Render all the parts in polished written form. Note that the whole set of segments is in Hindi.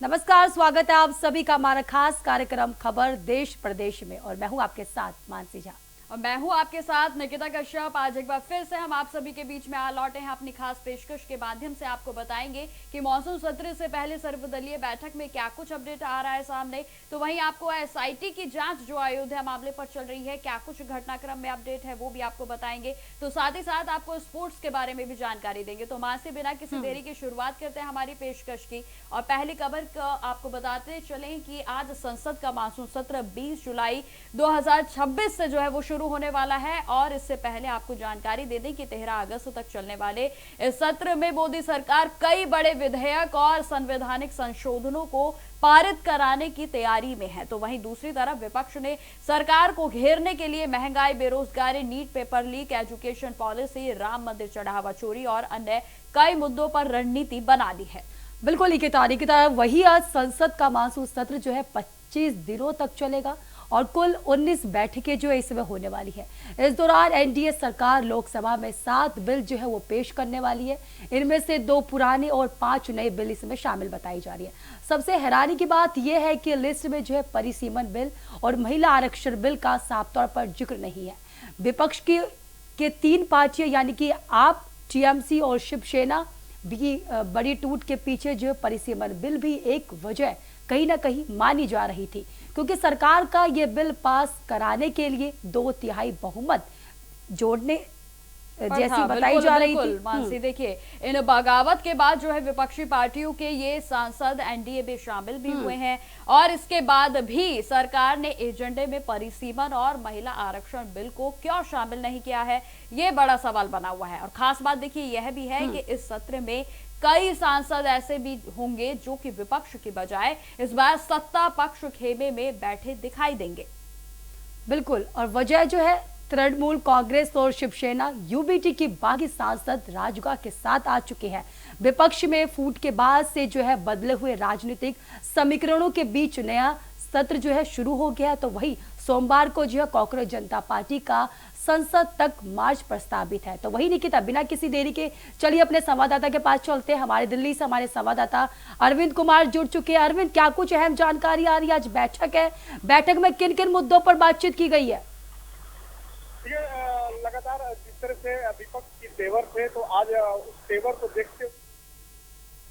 नमस्कार, स्वागत है आप सभी का हमारा खास कार्यक्रम खबर देश प्रदेश में और मैं हूं आपके साथ मानसी झा। और मैं हूं आपके साथ निकिता कश्यप। आज एक बार फिर से हम आप सभी के बीच में आ लौटे हैं अपनी खास पेशकश के माध्यम से आपको बताएंगे कि मॉनसून सत्र से पहले सर्वदलीय बैठक में क्या कुछ अपडेट आ रहा है सामने। तो वहीं आपको एसआईटी की जांच जो अयोध्या मामले पर चल रही है, क्या कुछ घटनाक्रम में अपडेट है वो भी आपको बताएंगे। तो साथ ही साथ आपको स्पोर्ट्स के बारे में भी जानकारी देंगे। तो मां से बिना किसी देरी की शुरुआत करते हैं हमारी पेशकश की। और पहली खबर आपको बताते चलें कि आज संसद का मानसून सत्र 20 जुलाई 2026 से जो है वो शुरू होने वाला है। और इससे पहले आपको जानकारी दे दें कि 13 अगस्त तक चलने वाले इस सत्र में मोदी सरकार कई बड़े विधेयक और संवैधानिक संशोधनों को पारित कराने की तैयारी में है। तो वहीं दूसरी तरफ विपक्ष ने सरकार को घेरने के लिए महंगाई, बेरोजगारी, NEET paper leak, education policy, Ram मंदिर चढ़ावा चोरी और अन्य कई मुद्दों पर रणनीति बना ली है। बिल्कुल निकिता, वही आज संसद का मानसून सत्र जो है 25 दिनों तक चलेगा और कुल 19 बैठकें जो है इसमें होने वाली है। इस दौरान एनडीए सरकार लोकसभा में 7 बिल जो है वो पेश करने वाली है। इनमें से 2 पुराने और 5 नए बिल इसमें शामिल बताई जा रही है। सबसे हैरानी की बात यह है कि लिस्ट में जो है परिसीमन बिल और महिला आरक्षण बिल का साफ तौर पर जिक्र नहीं है। विपक्ष के 3 पार्टियां यानी कि आप, टीएमसी और शिवसेना भी बड़ी टूट के पीछे जो परिसीमन बिल भी एक वजह कहीं ना कहीं मानी जा रही थी, क्योंकि सरकार का ये बिल पास कराने के लिए 2/3 बहुमत जोड़ने जैसी बताई जा रही थी। मानसी देखिए, इन बगावत के बाद जो है विपक्षी पार्टियों के ये सांसद एनडीए में शामिल भी हुए हैं और इसके बाद भी सरकार ने एजेंडे में परिसीमन और महिला आरक्षण बिल को क्यों शामिल नहीं किया है, ये बड़ा सवाल बना हुआ है। और खास बात देखिए यह भी है कि इस सत्र में कई सांसद ऐसे भी होंगे जो कि विपक्ष की बजाय इस बार सत्ता पक्ष खेमे में बैठे दिखाई देंगे। बिल्कुल, और वजह जो है तृणमूल कांग्रेस और शिवसेना यूबीटी की बागी सांसद राजगा के साथ आ चुके हैं। विपक्ष में फूट के बाद से जो है बदले हुए राजनीतिक समीकरणों के बीच नया सत्र जो है शुरू हो गया है। तो वही सोमवार को जो है कांग्रेस जनता पार्टी का संसद तक मार्च प्रस्तावित है। तो वही निकिता, बिना किसी देरी के चलिए अपने संवाददाता के पास चलते हैं। हमारे दिल्ली से हमारे संवाददाता अरविंद कुमार जुड़ चुके हैं। अरविंद, क्या कुछ अहम जानकारी आ रही है? आज बैठक है, बैठक में किन किन मुद्दों पर बातचीत की गई है? लगातार जिस तरह से विपक्ष की तेवर थे, तो आज उस तेवर को देखते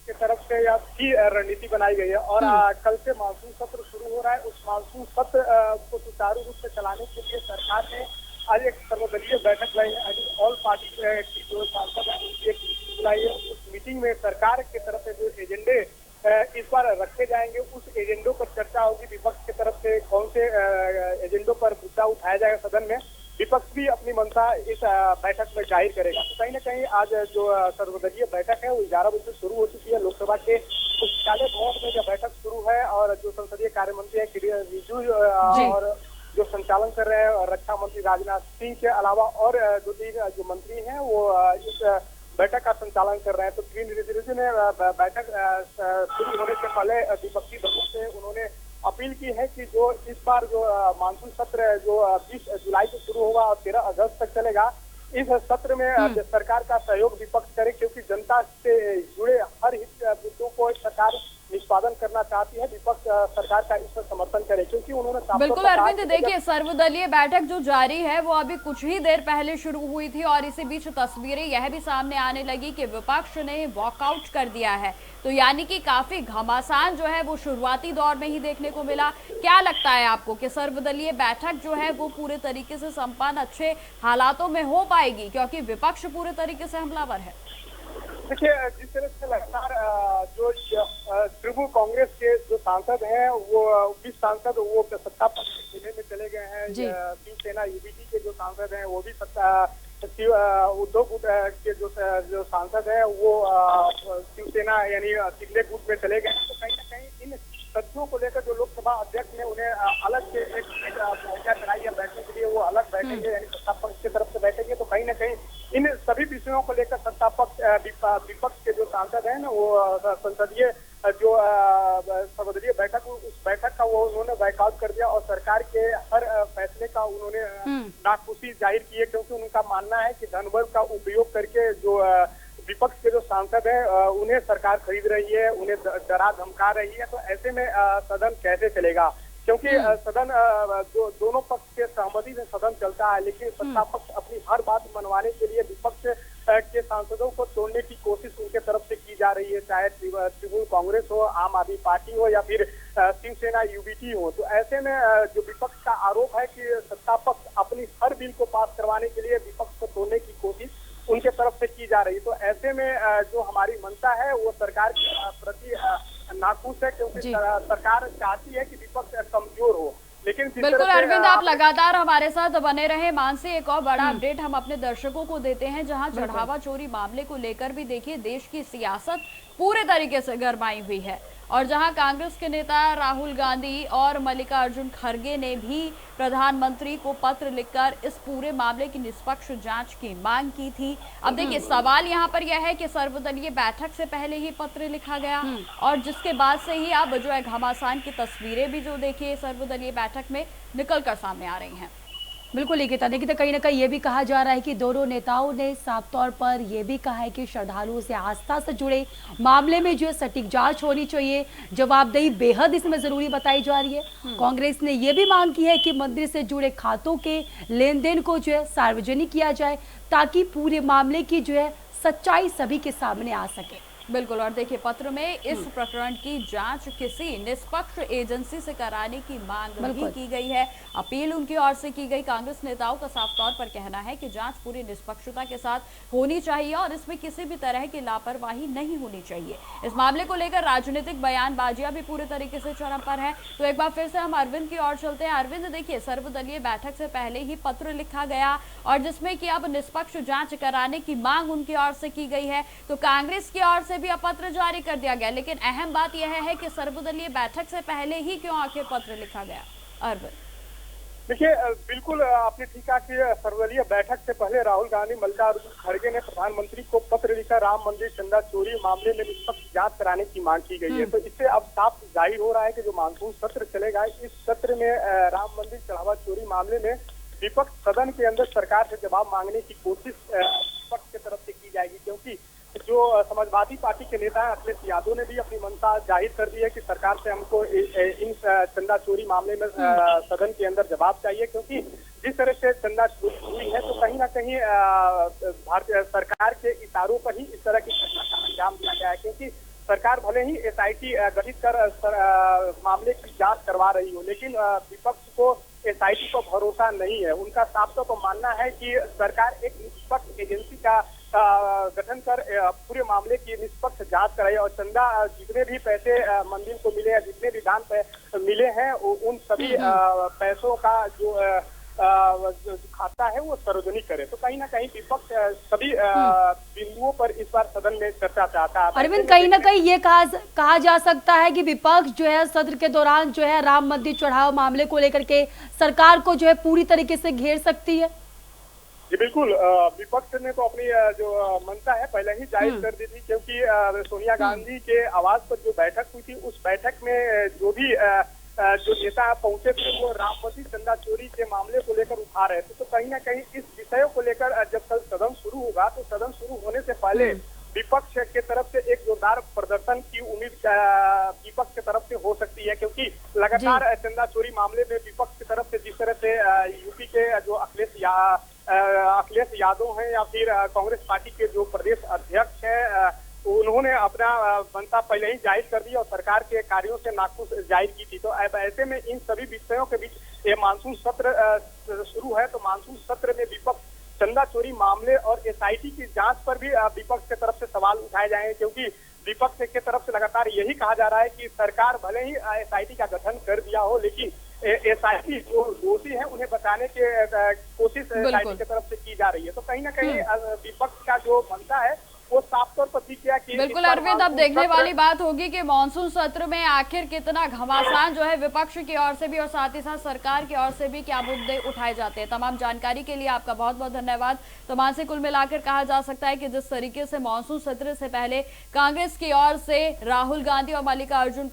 की तरफ से या की रणनीति बनाई गई है। और कल से मानसून सत्र शुरू हो रहा है। उस मानसून सत्र को सुचारू रूप से चलाने के लिए सरकार ने आज एक सर्वदलीय बैठक बुलाई है। आज ऑल पार्टी की जो सांसद बुलाई है, उस मीटिंग में सरकार की तरफ से जो एजेंडे इस बार रखे जाएंगे, उस एजेंडों पर चर्चा होगी। विपक्ष की तरफ से कौन से एजेंडों पर मुद्दा उठाया जाएगा सदन में, विपक्ष भी अपनी मंशा इस बैठक में जाहिर करेगा। तो कहीं ना कहीं आज जो सर्वदलीय बैठक है वो 11 बजे से शुरू हो चुकी है। लोकसभा के पुस्तकालय भवन में जब बैठक शुरू है और जो संसदीय कार्य मंत्री है किरेन रिजिजू और जो संचालन कर रहे हैं रक्षा मंत्री राजनाथ सिंह के अलावा और 2-3 जो मंत्री हैं वो इस बैठक का संचालन कर रहे हैं। तो किरेन रिजिजू ने बैठक शुरू होने से पहले विपक्षी दलों से उन्होंने अपील की है कि जो इस बार जो मानसून सत्र जो 20 जुलाई से शुरू होगा और 13 अगस्त तक चलेगा, इस सत्र में सरकार का सहयोग विपक्ष करे, क्योंकि जनता से जुड़े हर हित मुद्दों को सरकार निष्पादन करना चाहती है। विपक्ष सरकार का इस पर समर्थन करे, क्योंकि उन्होंने बिल्कुल अरविंद देखिए, सर्वदलीय बैठक जो जारी है वो अभी कुछ ही देर पहले शुरू हुई थी और इसी बीच तस्वीरें यह भी सामने आने लगी कि विपक्ष ने वॉकआउट कर दिया है। तो यानी कि काफी घमासान जो है वो शुरुआती दौर में ही देखने को मिला। क्या लगता है आपको कि सर्वदलीय बैठक जो है वो पूरे तरीके से संपन्न अच्छे हालातों में हो पाएगी, क्योंकि विपक्ष पूरे तरीके से हमलावर है? देखिए, जिस तरह से लगातार जो तृणमूल कांग्रेस के जो सांसद हैं वो 20 सांसद वो सत्ता पक्ष खेमे में चले गए हैं। शिवसेना यूबीटी के जो सांसद हैं वो भी उद्धव के जो सांसद हैं वो शिवसेना यानी शिंदे गुट में चले गए हैं। तो कहीं ना कहीं इन तथ्यों को लेकर जो लोकसभा अध्यक्ष ने उन्हें अलग से एक मुहैया कराई है बैठने के लिए, वो अलग बैठेंगे यानी सत्ता पक्ष की तरफ से बैठेंगे। तो कहीं ना कहीं इन सभी विषयों को लेकर सत्ता पक्ष विपक्ष के जो सांसद हैं ना वो संसदीय जो सर्वदलीय बैठक, उस बैठक का वो उन्होंने बैकआउट कर दिया और सरकार के हर फैसले का उन्होंने नाखुशी जाहिर की है, क्योंकि उनका मानना है कि धन बल का उपयोग करके जो विपक्ष के जो सांसद हैं उन्हें सरकार खरीद रही है, उन्हें डरा धमका रही है। तो ऐसे में सदन कैसे चलेगा, क्योंकि सदन दोनों पक्ष के सहमति से सदन चलता है, लेकिन सत्ता पक्ष अपनी हर बात मनवाने के लिए विपक्ष के सांसदों को तोड़ने की कोशिश उनके तरफ से की जा रही है, चाहे तृणमूल कांग्रेस हो, आम आदमी पार्टी हो या फिर शिवसेना यूबीटी हो। तो ऐसे में जो विपक्ष का आरोप है कि सत्ता पक्ष अपनी हर बिल को पास करवाने के लिए विपक्ष को तोड़ने की कोशिश उनके तरफ से की जा रही है। तो ऐसे में जो हमारी मनसा है वो सरकार के प्रति नाखुश है, क्योंकि सरकार चाहती है कि विपक्ष कमजोर हो। लेकिन बिल्कुल अरविंद, आप लगातार हमारे साथ बने रहे। मानसी, एक और बड़ा अपडेट हम अपने दर्शकों को देते हैं, जहां चढ़ावा चोरी मामले को लेकर भी देखिए देश की सियासत पूरे तरीके से गरमाई हुई है, और जहां कांग्रेस के नेता राहुल गांधी और मल्लिकार्जुन खड़गे ने भी प्रधानमंत्री को पत्र लिखकर इस पूरे मामले की निष्पक्ष जांच की मांग की थी। अब देखिए सवाल यहां पर यह है कि सर्वदलीय बैठक से पहले ही पत्र लिखा गया, और जिसके बाद से ही अब जो है घमासान की तस्वीरें भी जो देखिए सर्वदलीय बैठक में निकल कर सामने आ रही हैं। बिल्कुल निकिता, कहीं ना कहीं ये भी कहा जा रहा है कि दोनों नेताओं ने साफ तौर पर यह भी कहा है कि श्रद्धालुओं से आस्था से जुड़े मामले में जो है सटीक जांच होनी चाहिए, जवाबदेही बेहद इसमें जरूरी बताई जा रही है। कांग्रेस ने यह भी मांग की है कि मंदिर से जुड़े खातों के लेन देन को जो है सार्वजनिक किया जाए, ताकि पूरे मामले की जो है सच्चाई सभी के सामने आ सके। बिल्कुल, और देखिए पत्र में इस प्रकरण की जांच किसी निष्पक्ष एजेंसी से कराने की मांग भी की गई है, अपील उनकी ओर से की गई। कांग्रेस नेताओं का साफ तौर पर कहना है कि जांच पूरी निष्पक्षता के साथ होनी चाहिए और इसमें किसी भी तरह की लापरवाही नहीं होनी चाहिए। इस मामले को लेकर राजनीतिक बयानबाजियां भी पूरे तरीके से चरम पर है। तो एक बार फिर से हम अरविंद की ओर चलते हैं। अरविंद, देखिए सर्वदलीय बैठक से पहले ही पत्र लिखा गया और जिसमें कि अब निष्पक्ष जांच कराने की मांग उनकी ओर से की गई है, तो कांग्रेस की ओर से भी अब पत्र जारी कर दिया गया। लेकिन अहम बात यह है कि सर्वदलीय बैठक से पहले ही क्यों आखिर पत्र लिखा गया? अरविंद, देखिए बिल्कुल आपने ठीक कहा कि सर्वदलीय बैठक से पहले राहुल गांधी मल्लिकार्जुन खड़गे ने प्रधानमंत्री को पत्र लिखा राम मंदिर चंदा चोरी मामले में निष्पक्ष जांच कराने की मांग की गई है। तो इससे अब साफ जाहिर हो रहा है कि जो मानसून सत्र चलेगा, इस सत्र में राम मंदिर चढ़ावा चोरी मामले में विपक्ष सदन के अंदर सरकार से जवाब मांगने की कोशिश विपक्ष की तरफ से की जाएगी, क्योंकि जो समाजवादी पार्टी के नेता अखिलेश यादव ने भी अपनी मंशा जाहिर कर दी है कि सरकार से हमको इन चंदा चोरी मामले में सदन के अंदर जवाब चाहिए, क्योंकि जिस तरह से चंदा चोरी हुई है तो कहीं ना कहीं भारतीय सरकार के इशारों पर ही इस तरह की घटना का अंजाम दिया गया है। क्योंकि सरकार भले ही एसआईटी गठित कर मामले की जांच करवा रही हो, लेकिन विपक्ष को एसआईटी पर भरोसा नहीं है। उनका साफ तौर पर मानना है कि सरकार एक निष्पक्ष एजेंसी का गठन कर पूरे मामले की निष्पक्ष जांच कराई और चंदा जितने भी पैसे मंदिर को मिले हैं, जितने भी दान मिले हैं, उन सभी पैसों का जो खाता है वो सार्वजनिक करे। तो कहीं ना कहीं विपक्ष सभी बिंदुओं पर इस बार सदन में चर्चा चाहता है। अरविंद, कहीं ना कहीं ये कहा जा सकता है कि विपक्ष जो है सत्र के दौरान जो है राम मंदिर चढ़ाव मामले को लेकर के सरकार को जो है पूरी तरीके से घेर सकती है। जी बिल्कुल, विपक्ष ने तो अपनी जो मंशा है पहले ही जाहिर कर दी थी, क्योंकि सोनिया गांधी के आवाज पर जो बैठक हुई थी, उस बैठक में जो भी जो नेता पहुंचे थे वो राम मंदिर चंदा चोरी के मामले को लेकर उठा रहे थे। तो कहीं ना कहीं इस विषयों को लेकर जब कल सदन शुरू होगा तो सदन शुरू होने से पहले विपक्ष के तरफ से एक जोरदार प्रदर्शन की उम्मीद विपक्ष की तरफ से हो सकती है, क्योंकि लगातार चंदा चोरी मामले में विपक्ष की तरफ से जिस तरह से यूपी के जो अखिलेश यादव हैं या फिर कांग्रेस पार्टी के जो प्रदेश अध्यक्ष हैं, उन्होंने अपना मंशा पहले ही जाहिर कर दी और सरकार के कार्यों से नाखुश जाहिर की थी। तो ऐसे में इन सभी विषयों के बीच ये मानसून सत्र शुरू है, तो मानसून सत्र में विपक्ष चंदा चोरी मामले और एसआईटी की जांच पर भी विपक्ष की तरफ से सवाल उठाए जाएंगे, क्योंकि विपक्ष की तरफ से लगातार यही कहा जा रहा है कि सरकार भले ही एसआईटी का गठन कर दिया हो, लेकिन एसआईटी जो दोषी है उन्हें बचाने की कोशिश एसआईटी की तरफ से की जा रही है। तो कहीं ना कहीं विपक्ष का जो मंशा है वो साफ तौर पर दिख गया कि बिल्कुल इस बार अरविंद, अब मानसून देखने सत्र- वाली बात होगी कि मॉनसून सत्र में आखिर कितना घमासान जो है विपक्ष की ओर से भी और साथ ही साथ सरकार की ओर से भी क्या मुद्दे उठाए जाते हैं। तमाम जानकारी के लिए आपका बहुत बहुत धन्यवाद। तो मान से कुल मिलाकर कहा जा सकता है कि जिस तरीके से मॉनसून सत्र से पहले कांग्रेस की ओर से राहुल गांधी और मल्लिकार्जुन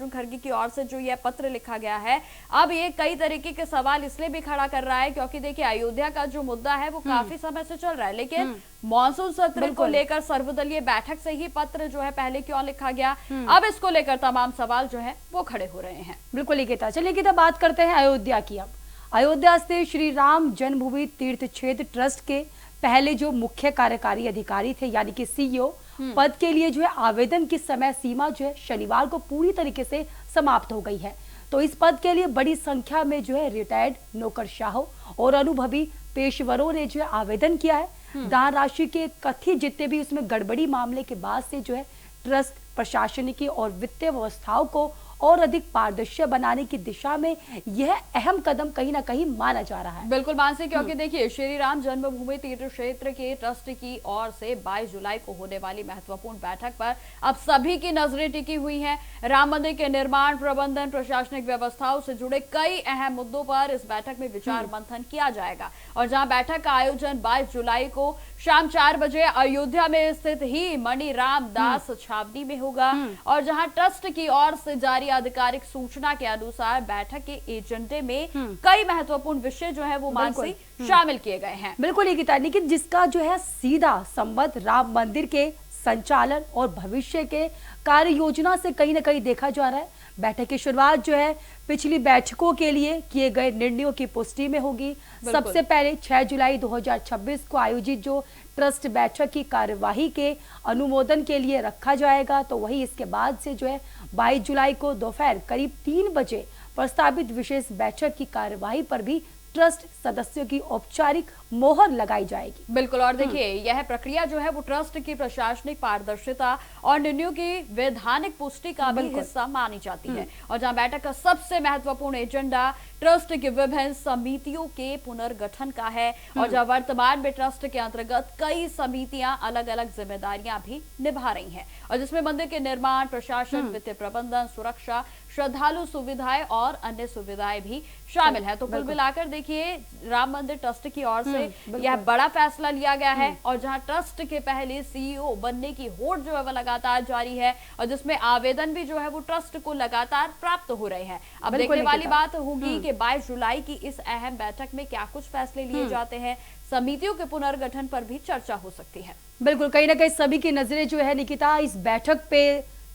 खड़गे की ओर से जो यह पत्र लिखा गया है, अब ये कई तरीके के सवाल इसलिए भी खड़ा कर रहा है क्योंकि देखिए अयोध्या का जो मुद्दा है वो काफी समय से चल रहा है, लेकिन मॉनसून सत्र को लेकर सर्वदलीय बैठक से ही पत्र जो है पहले क्यों लिखा गया, अब इसको लेकर तमाम सवाल जो है वो खड़े हो रहे हैं। बिल्कुल निकिता, चलिए निकिता बात करते हैं अयोध्या की। अब अयोध्या स्थित श्री राम जन्मभूमि तीर्थ क्षेत्र ट्रस्ट के पहले जो मुख्य कार्यकारी अधिकारी थे यानी कि सीईओ पद के लिए जो है आवेदन की समय सीमा जो है शनिवार को पूरी तरीके से समाप्त हो गई है। तो इस पद के लिए बड़ी संख्या में जो है रिटायर्ड नौकरशाहों और अनुभवी पेशेवरों ने जो है आवेदन किया है। दान राशि के कथित जितने भी उसमें गड़बड़ी मामले के बाद से जो है ट्रस्ट प्रशासनिक और वित्तीय व्यवस्थाओं को और अधिक पारदर्शी बनाने की दिशा में यह अहम कदम कहीं ना कहीं माना जा रहा है। बिल्कुल मानसी, क्योंकि देखिए श्री राम जन्मभूमि तीर्थ क्षेत्र के ट्रस्ट की ओर से 22 जुलाई को होने वाली महत्वपूर्ण बैठक पर अब सभी की नजरें टिकी हुई हैं। राम मंदिर के निर्माण, प्रबंधन, प्रशासनिक व्यवस्थाओं से जुड़े कई अहम मुद्दों पर इस बैठक में विचार मंथन किया जाएगा और जहां बैठक का आयोजन 22 जुलाई को शाम 4 बजे अयोध्या में स्थित ही मणि राम दास छावनी में होगा और जहां ट्रस्ट की ओर से जारी आधिकारिक सूचना के अनुसार बैठक के एजेंडे में कई महत्वपूर्ण विषय जो है वो मानसी शामिल किए गए हैं। बिल्कुल लेकिन जिसका जो है सीधा संबंध राम मंदिर के संचालन और भविष्य के कार्य योजना से कहीं ना कहीं देखा जा रहा है। बैठक की शुरुआत जो है पिछली बैठकों के लिए किए गए निर्णयों की पुष्टि में होगी। सबसे पहले 6 जुलाई 2026 को आयोजित जो ट्रस्ट बैठक की कार्यवाही के अनुमोदन के लिए रखा जाएगा, तो वही इसके बाद से जो है 22 जुलाई को दोपहर करीब 3 बजे प्रस्तावित विशेष बैठक की कार्यवाही पर भी ट्रस्ट सदस्यों की औपचारिक मोहर लगाई जाएगी। बिल्कुल, और देखिए यह प्रक्रिया जो है वो ट्रस्ट की प्रशासनिक पारदर्शिता और निर्णयों की वैधानिक पुष्टि का भी हिस्सा मानी जाती है और जहां बैठक का सबसे महत्वपूर्ण एजेंडा ट्रस्ट की विभिन्न समितियों के पुनर्गठन का है और जहां वर्तमान में ट्रस्ट के अंतर्गत कई समितियां अलग अलग जिम्मेदारियां भी निभा रही हैं और जिसमें मंदिर के निर्माण, प्रशासन, वित्तीय प्रबंधन, सुरक्षा, श्रद्धालु सुविधाएं और अन्य सुविधाएं भी शामिल है। तो कुल मिलाकर देखिए राम मंदिर ट्रस्ट की ओर से यह बड़ा फैसला लिया गया है और जहां ट्रस्ट के पहले सीईओ बनने की होड़ जो है वो लगातार जारी है और जिसमें आवेदन भी जो है वो ट्रस्ट को लगातार प्राप्त हो रहे हैं। अब देखने वाली बात होगी कि 22 जुलाई की इस अहम बैठक में क्या कुछ फैसले लिए जाते हैं। समितियों के पुनर्गठन पर भी चर्चा हो सकती है। बिल्कुल, कहीं ना कहीं सभी की नजरें जो है निकिता इस बैठक पे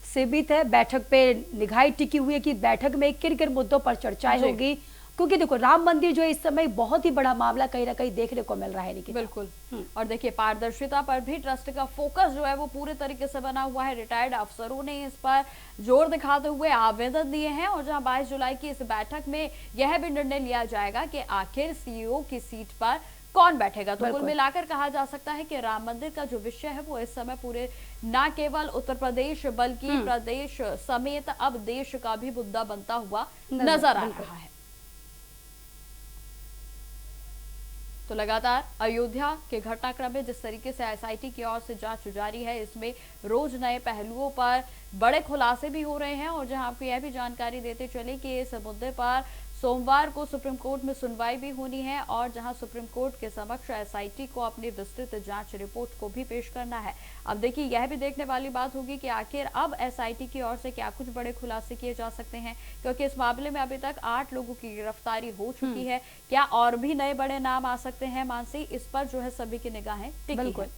सीमित है। बैठक पे निगाहें टिकी हुई है कि बैठक में किन किन मुद्दों पर चर्चाएं होगी, क्योंकि देखो राम मंदिर जो है इस समय बहुत ही बड़ा मामला कहीं ना कहीं देखने को मिल रहा है। निकिता बिल्कुल, और देखिए पारदर्शिता पर भी ट्रस्ट का फोकस जो है वो पूरे तरीके से बना हुआ है। रिटायर्ड अफसरों ने इस पर जोर दिखाते हुए आवेदन दिए हैं और जहां 22 जुलाई की इस बैठक में यह भी निर्णय लिया जाएगा कि आखिर सीईओ की सीट पर कौन बैठेगा। तो कुल मिलाकर कहा जा सकता है कि राम मंदिर का जो विषय है वो इस समय पूरे न केवल उत्तर प्रदेश बल्कि प्रदेश समेत अब देश का भी मुद्दा बनता हुआ नजर आ रहा है। तो लगातार अयोध्या के घटनाक्रम में जिस तरीके से एसआईटी की ओर से जांच जारी है, इसमें रोज नए पहलुओं पर बड़े खुलासे भी हो रहे हैं और जहां आपको यह भी जानकारी देते चले कि इस मुद्दे पर सोमवार को सुप्रीम कोर्ट में सुनवाई भी होनी है और जहां सुप्रीम कोर्ट के समक्ष एसआईटी को अपनी विस्तृत जांच रिपोर्ट को भी पेश करना है। अब देखिए यह भी देखने वाली बात होगी कि आखिर अब एसआईटी की ओर से क्या कुछ बड़े खुलासे किए जा सकते हैं, क्योंकि इस मामले में अभी तक 8 लोगों की गिरफ्तारी हो चुकी है। क्या और भी नए बड़े नाम आ सकते हैं मानसी, इस पर जो है सभी की निगाहें टिकी हैं।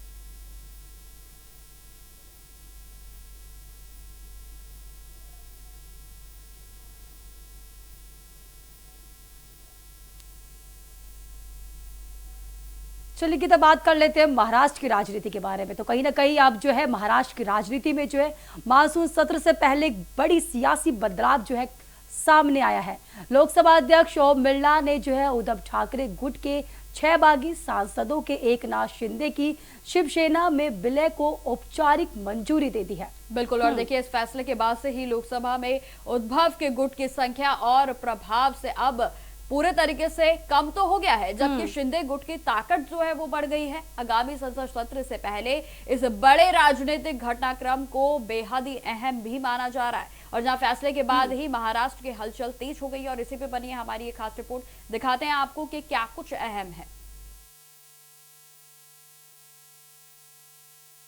चलिए की बात कर लेते हैं महाराष्ट्र की राजनीति के बारे में। तो कहीं ना कहीं अब जो है महाराष्ट्र की राजनीति में जो है मानसून सत्र से पहले एक बड़ी सियासी बदलाव जो है सामने आया है। लोकसभा अध्यक्ष ओम बिरला ने जो है उद्धव ठाकरे गुट के 6 बागी सांसदों के एकनाथ शिंदे की शिवसेना में विलय को औपचारिक मंजूरी दे दी है। बिल्कुल, और देखिए इस फैसले के बाद से ही लोकसभा में उद्धव के गुट की संख्या और प्रभाव से अब पूरे तरीके से कम तो हो गया है, जबकि शिंदे गुट की ताकत जो है वो बढ़ गई है। आगामी संसद सत्र से पहले इस बड़े राजनीतिक घटनाक्रम को बेहद ही अहम भी माना जा रहा है, और जहां फैसले के बाद ही महाराष्ट्र की हलचल तेज हो गई। और इसी पे बनी है हमारी एक खास रिपोर्ट, दिखाते हैं आपको कि क्या कुछ अहम है।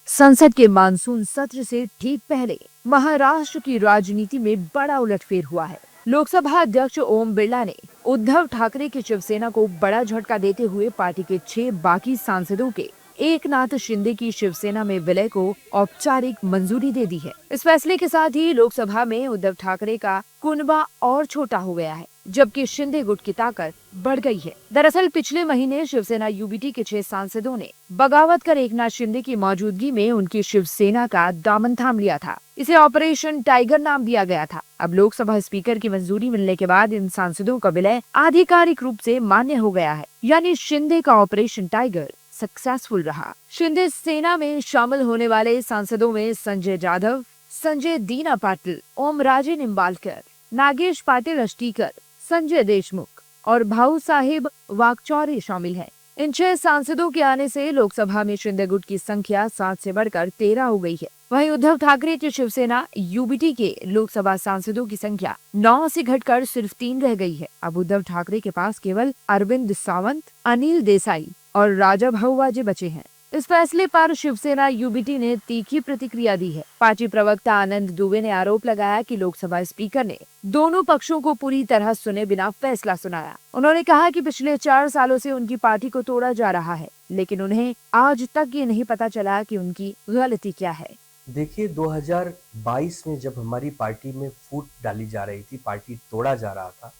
संसद के मानसून सत्र से ठीक पहले महाराष्ट्र की राजनीति में बड़ा उलटफेर हुआ है। लोकसभा अध्यक्ष ओम बिरला ने उद्धव ठाकरे की शिवसेना को बड़ा झटका देते हुए पार्टी के 6 बाकी सांसदों के एकनाथ शिंदे की शिवसेना में विलय को औपचारिक मंजूरी दे दी है। इस फैसले के साथ ही लोकसभा में उद्धव ठाकरे का कुनबा और छोटा हो गया है, जबकि शिंदे गुट की ताकत बढ़ गई है। दरअसल पिछले महीने शिवसेना यूबीटी के 6 सांसदों ने बगावत कर एकनाथ शिंदे की मौजूदगी में उनकी शिवसेना का दामन थाम लिया था। इसे ऑपरेशन टाइगर नाम दिया गया था। अब लोकसभा स्पीकर की मंजूरी मिलने के बाद इन सांसदों का विलय आधिकारिक रूप से मान्य हो गया है, यानी शिंदे का ऑपरेशन टाइगर सक्सेसफुल रहा। शिंदे सेना में शामिल होने वाले सांसदों में संजय जाधव, संजय दीना पाटिल, ओम राजे निम्बालकर, नागेश पाटिल अष्टीकर, संजय देशमुख और भाऊ साहिब वाकचौरे शामिल हैं। इन 6 सांसदों के आने से लोकसभा में शिंदे गुट की संख्या 7 से बढ़कर 13 हो गई है। वहीं उद्धव ठाकरे की शिवसेना यूबीटी के लोकसभा सांसदों की संख्या 9 से घटकर सिर्फ 3 रह गई है। अब उद्धव ठाकरे के पास केवल अरविंद सावंत, अनिल देसाई और राजा भाऊवाजे बचे हैं। इस फैसले पर शिवसेना यूबीटी ने तीखी प्रतिक्रिया दी है। पार्टी प्रवक्ता आनंद दुबे ने आरोप लगाया कि लोकसभा स्पीकर ने दोनों पक्षों को पूरी तरह सुने बिना फैसला सुनाया। उन्होंने कहा कि पिछले 4 सालों से उनकी पार्टी को तोड़ा जा रहा है, लेकिन उन्हें आज तक ये नहीं पता चला कि उनकी गलती क्या है। देखिए, 2022 में जब हमारी पार्टी में फूट डाली जा रही थी, पार्टी तोड़ा जा रहा था,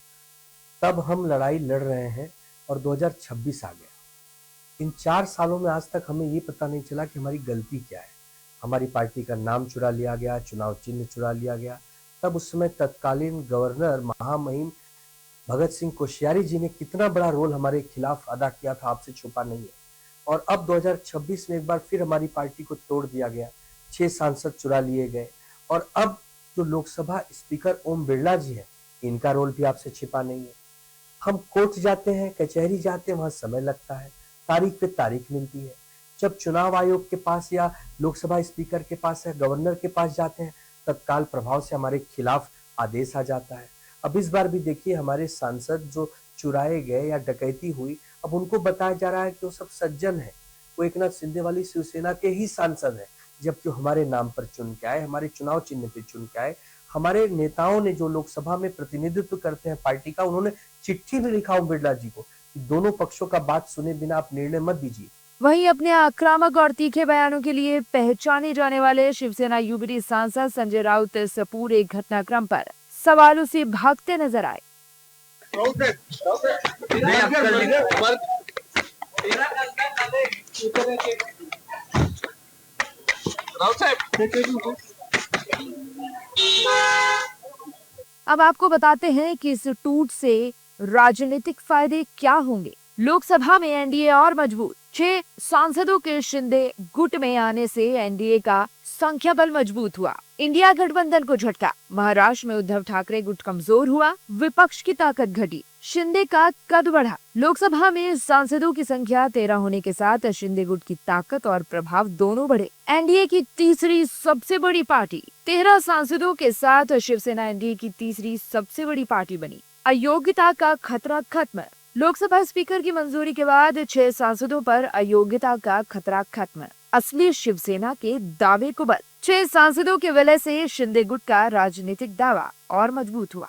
तब हम लड़ाई लड़ रहे हैं और 2026 आ गया। इन 4 सालों में आज तक हमें ये पता नहीं चला कि हमारी गलती क्या है। हमारी पार्टी का नाम चुरा लिया गया, चुनाव चिन्ह चुरा लिया गया। तब उस समय तत्कालीन गवर्नर महामहिम भगत सिंह कोश्यारी जी ने कितना बड़ा रोल हमारे खिलाफ अदा किया था, आपसे छुपा नहीं है। और अब 2026 में एक बार फिर हमारी पार्टी को तोड़ दिया गया, 6 सांसद चुरा लिए गए। और अब जो लोकसभा स्पीकर ओम बिरला जी हैं, इनका रोल भी आपसे छिपा नहीं है। हम कोर्ट जाते हैं, कचहरी जाते हैं, वहां समय लगता है, तारीख पे तारीख मिलती है। जब चुनाव आयोग के पास या लोकसभा स्पीकर के पास या गवर्नर के पास जाते हैं, तत्काल प्रभाव से हमारे खिलाफ आदेश आ जाता है। अब इस बार भी देखिए, हमारे सांसद जो चुराए गए या डकैती हुई, अब उनको बताया जा रहा है कि वो सब सज्जन है, वो एकनाथ शिंदे वाली शिवसेना के ही सांसद है, जबकि हमारे नाम पर चुन के आए, हमारे चुनाव चिन्ह पे चुन के आए। हमारे नेताओं ने जो लोकसभा में प्रतिनिधित्व करते हैं पार्टी का, उन्होंने चिट्ठी भी लिखा ओम बिरला जी को कि दोनों पक्षों का बात सुने बिना आप निर्णय मत दीजिए। वहीं अपने आक्रामक और तीखे बयानों के लिए पहचाने जाने वाले शिवसेना यूबीटी सांसद संजय राउत इस पूरे घटनाक्रम पर सवालों से भागते नजर आए। अब आपको बताते हैं कि इस टूट से राजनीतिक फायदे क्या होंगे। लोकसभा में एनडीए और मजबूत, 6 सांसदों के शिंदे गुट में आने से एनडीए का संख्या बल मजबूत हुआ। इंडिया गठबंधन को झटका, महाराष्ट्र में उद्धव ठाकरे गुट कमजोर हुआ, विपक्ष की ताकत घटी, शिंदे का कद बढ़ा। लोकसभा में सांसदों की संख्या 13 होने के साथ शिंदे गुट की ताकत और प्रभाव दोनों बढ़े। एनडीए की तीसरी सबसे बड़ी पार्टी, 13 सांसदों के साथ शिवसेना एनडीए की तीसरी सबसे बड़ी पार्टी बनी। अयोग्यता का खतरा खत्म, लोकसभा स्पीकर की मंजूरी के बाद 6 सांसदों पर अयोग्यता का खतरा खत्म, असली शिवसेना के दावे को बल। 6 सांसदों के विलय से शिंदे गुट का राजनीतिक दावा और मजबूत हुआ।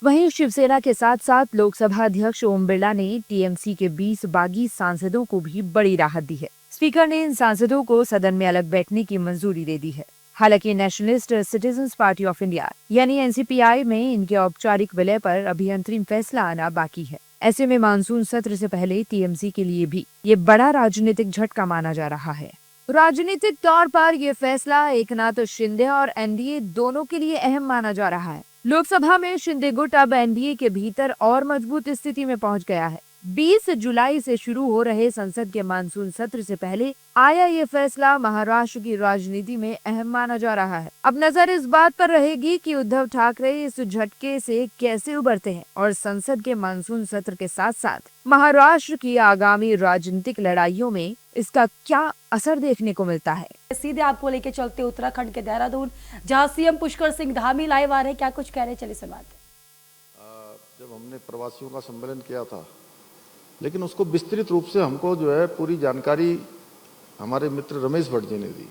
वहीं शिवसेना के साथ साथ लोकसभा अध्यक्ष ओम बिरला ने टीएमसी के 20 बागी सांसदों को भी बड़ी राहत दी है। स्पीकर ने इन सांसदों को सदन में अलग बैठने की मंजूरी दे दी है। हालांकि nationalist citizens party of India यानी एनसीपीआई में इनके औपचारिक विलय पर अभी अंतरिम फैसला आना बाकी है। ऐसे में मानसून सत्र से पहले टीएमसी के लिए भी ये बड़ा राजनीतिक झटका माना जा रहा है। राजनीतिक तौर पर यह फैसला एकनाथ शिंदे और एनडीए दोनों के लिए अहम माना जा रहा है। लोकसभा में शिंदे गुट अब एनडीए के भीतर और मजबूत स्थिति में पहुंच गया है। 20 जुलाई से शुरू हो रहे संसद के मानसून सत्र से पहले आया ये फैसला महाराष्ट्र की राजनीति में अहम माना जा रहा है। अब नजर इस बात पर रहेगी कि उद्धव ठाकरे इस झटके से कैसे उबरते हैं और संसद के मानसून सत्र के साथ साथ महाराष्ट्र की आगामी राजनीतिक लड़ाइयों में इसका क्या असर देखने को मिलता है। सीधे आपको लेके चलते उत्तराखंड के देहरादून, जहां सीएम पुष्कर सिंह धामी लाइव आ रहे हैं। क्या कुछ कह रहे, चलिए सुनवाते हैं। जब हमने प्रवासियों का सम्मेलन किया था, लेकिन उसको विस्तृत रूप से हमको जो है पूरी जानकारी हमारे मित्र रमेश भट्ट जी ने दी,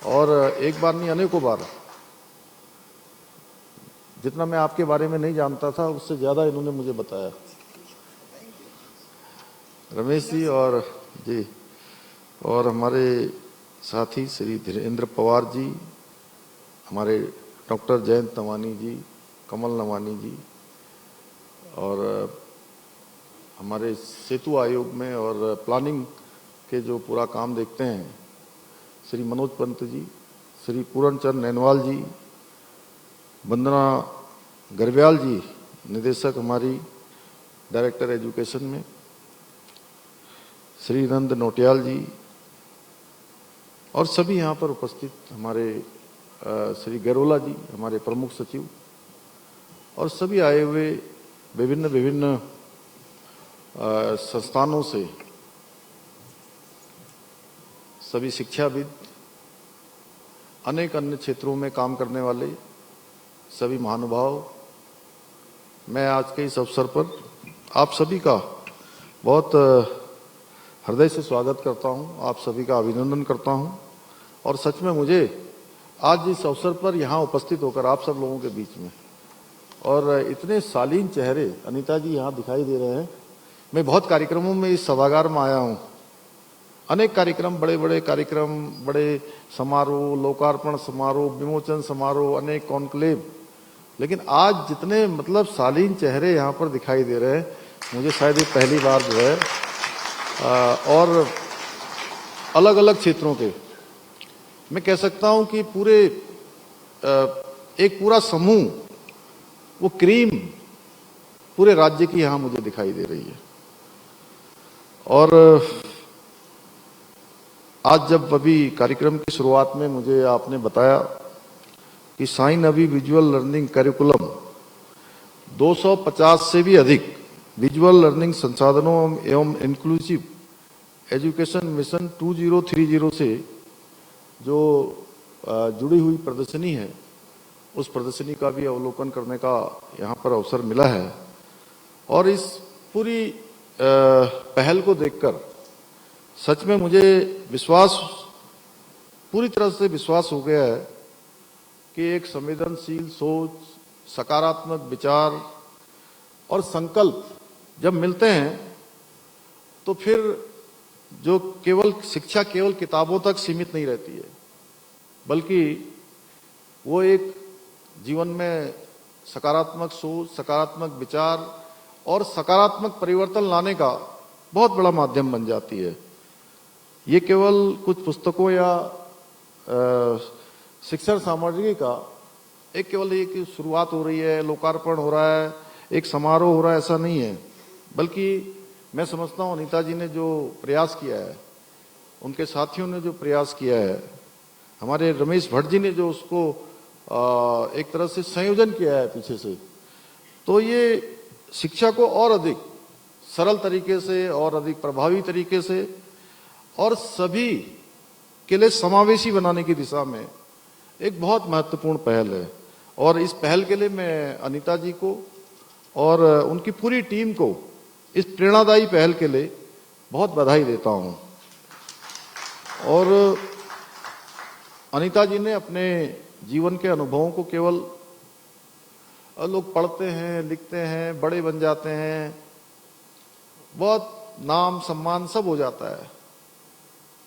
और एक बार नहीं अनेकों बार। जितना मैं आपके बारे में नहीं जानता था उससे ज्यादा इन्होंने मुझे बताया, रमेश जी और हमारे साथी श्री धीरेन्द्र पवार जी, हमारे डॉक्टर जयंत नवानी जी, कमल नवानी जी, और हमारे सेतु आयोग में और प्लानिंग के जो पूरा काम देखते हैं श्री मनोज पंत जी, श्री पूरन चंद नैनवाल जी, वंदना गर्ब्याल जी, निदेशक हमारी डायरेक्टर एजुकेशन में, श्री नंद नोटियाल जी, और सभी यहाँ पर उपस्थित हमारे श्री गैरोला जी, हमारे प्रमुख सचिव, और सभी आए हुए विभिन्न संस्थानों से सभी शिक्षाविद, अनेक अन्य क्षेत्रों में काम करने वाले सभी महानुभाव, मैं आज के इस अवसर पर आप सभी का बहुत हृदय से स्वागत करता हूं, आप सभी का अभिनंदन करता हूं। और सच में मुझे आज इस अवसर पर यहाँ उपस्थित होकर आप सब लोगों के बीच में, और इतने शालीन चेहरे अनीता जी यहाँ दिखाई दे रहे हैं। मैं बहुत कार्यक्रमों में इस सभागार में आया हूँ, अनेक कार्यक्रम, बड़े बड़े कार्यक्रम, बड़े समारोह, लोकार्पण समारोह, विमोचन समारोह, अनेक कॉन्क्लेव, लेकिन आज जितने मतलब शालीन चेहरे यहाँ पर दिखाई दे रहे हैं, मुझे शायद ये पहली बार जो है, और अलग अलग क्षेत्रों के, मैं कह सकता हूँ कि पूरे एक पूरा समूह, वो क्रीम पूरे राज्य की यहाँ मुझे दिखाई दे रही है। और आज जब अभी कार्यक्रम की शुरुआत में मुझे आपने बताया कि साइन अभी विजुअल लर्निंग करिकुलम 250 से भी अधिक विजुअल लर्निंग संसाधनों एवं इंक्लूसिव एजुकेशन मिशन 2030 से जो जुड़ी हुई प्रदर्शनी है, उस प्रदर्शनी का भी अवलोकन करने का यहाँ पर अवसर मिला है। और इस पूरी पहल को देखकर सच में मुझे पूरी तरह से विश्वास हो गया है कि एक संवेदनशील सोच, सकारात्मक विचार और संकल्प जब मिलते हैं तो फिर जो शिक्षा केवल किताबों तक सीमित नहीं रहती है, बल्कि वो एक जीवन में सकारात्मक सोच, सकारात्मक विचार और सकारात्मक परिवर्तन लाने का बहुत बड़ा माध्यम बन जाती है। ये केवल कुछ पुस्तकों या शिक्षण सामग्री का केवल एक शुरुआत हो रही है, लोकार्पण हो रहा है, एक समारोह हो रहा है, ऐसा नहीं है। बल्कि मैं समझता हूँ अनीता जी ने जो प्रयास किया है, उनके साथियों ने जो प्रयास किया है, हमारे रमेश भट्ट जी ने जो उसको एक तरह से संयोजन किया है पीछे से, तो ये शिक्षा को और अधिक सरल तरीके से और अधिक प्रभावी तरीके से और सभी के लिए समावेशी बनाने की दिशा में एक बहुत महत्वपूर्ण पहल है। और इस पहल के लिए मैं अनीता जी को और उनकी पूरी टीम को इस प्रेरणादायी पहल के लिए बहुत बधाई देता हूं। और अनीता जी ने अपने जीवन के अनुभवों को केवल लोग पढ़ते हैं, लिखते हैं, बड़े बन जाते हैं, बहुत नाम सम्मान सब हो जाता है,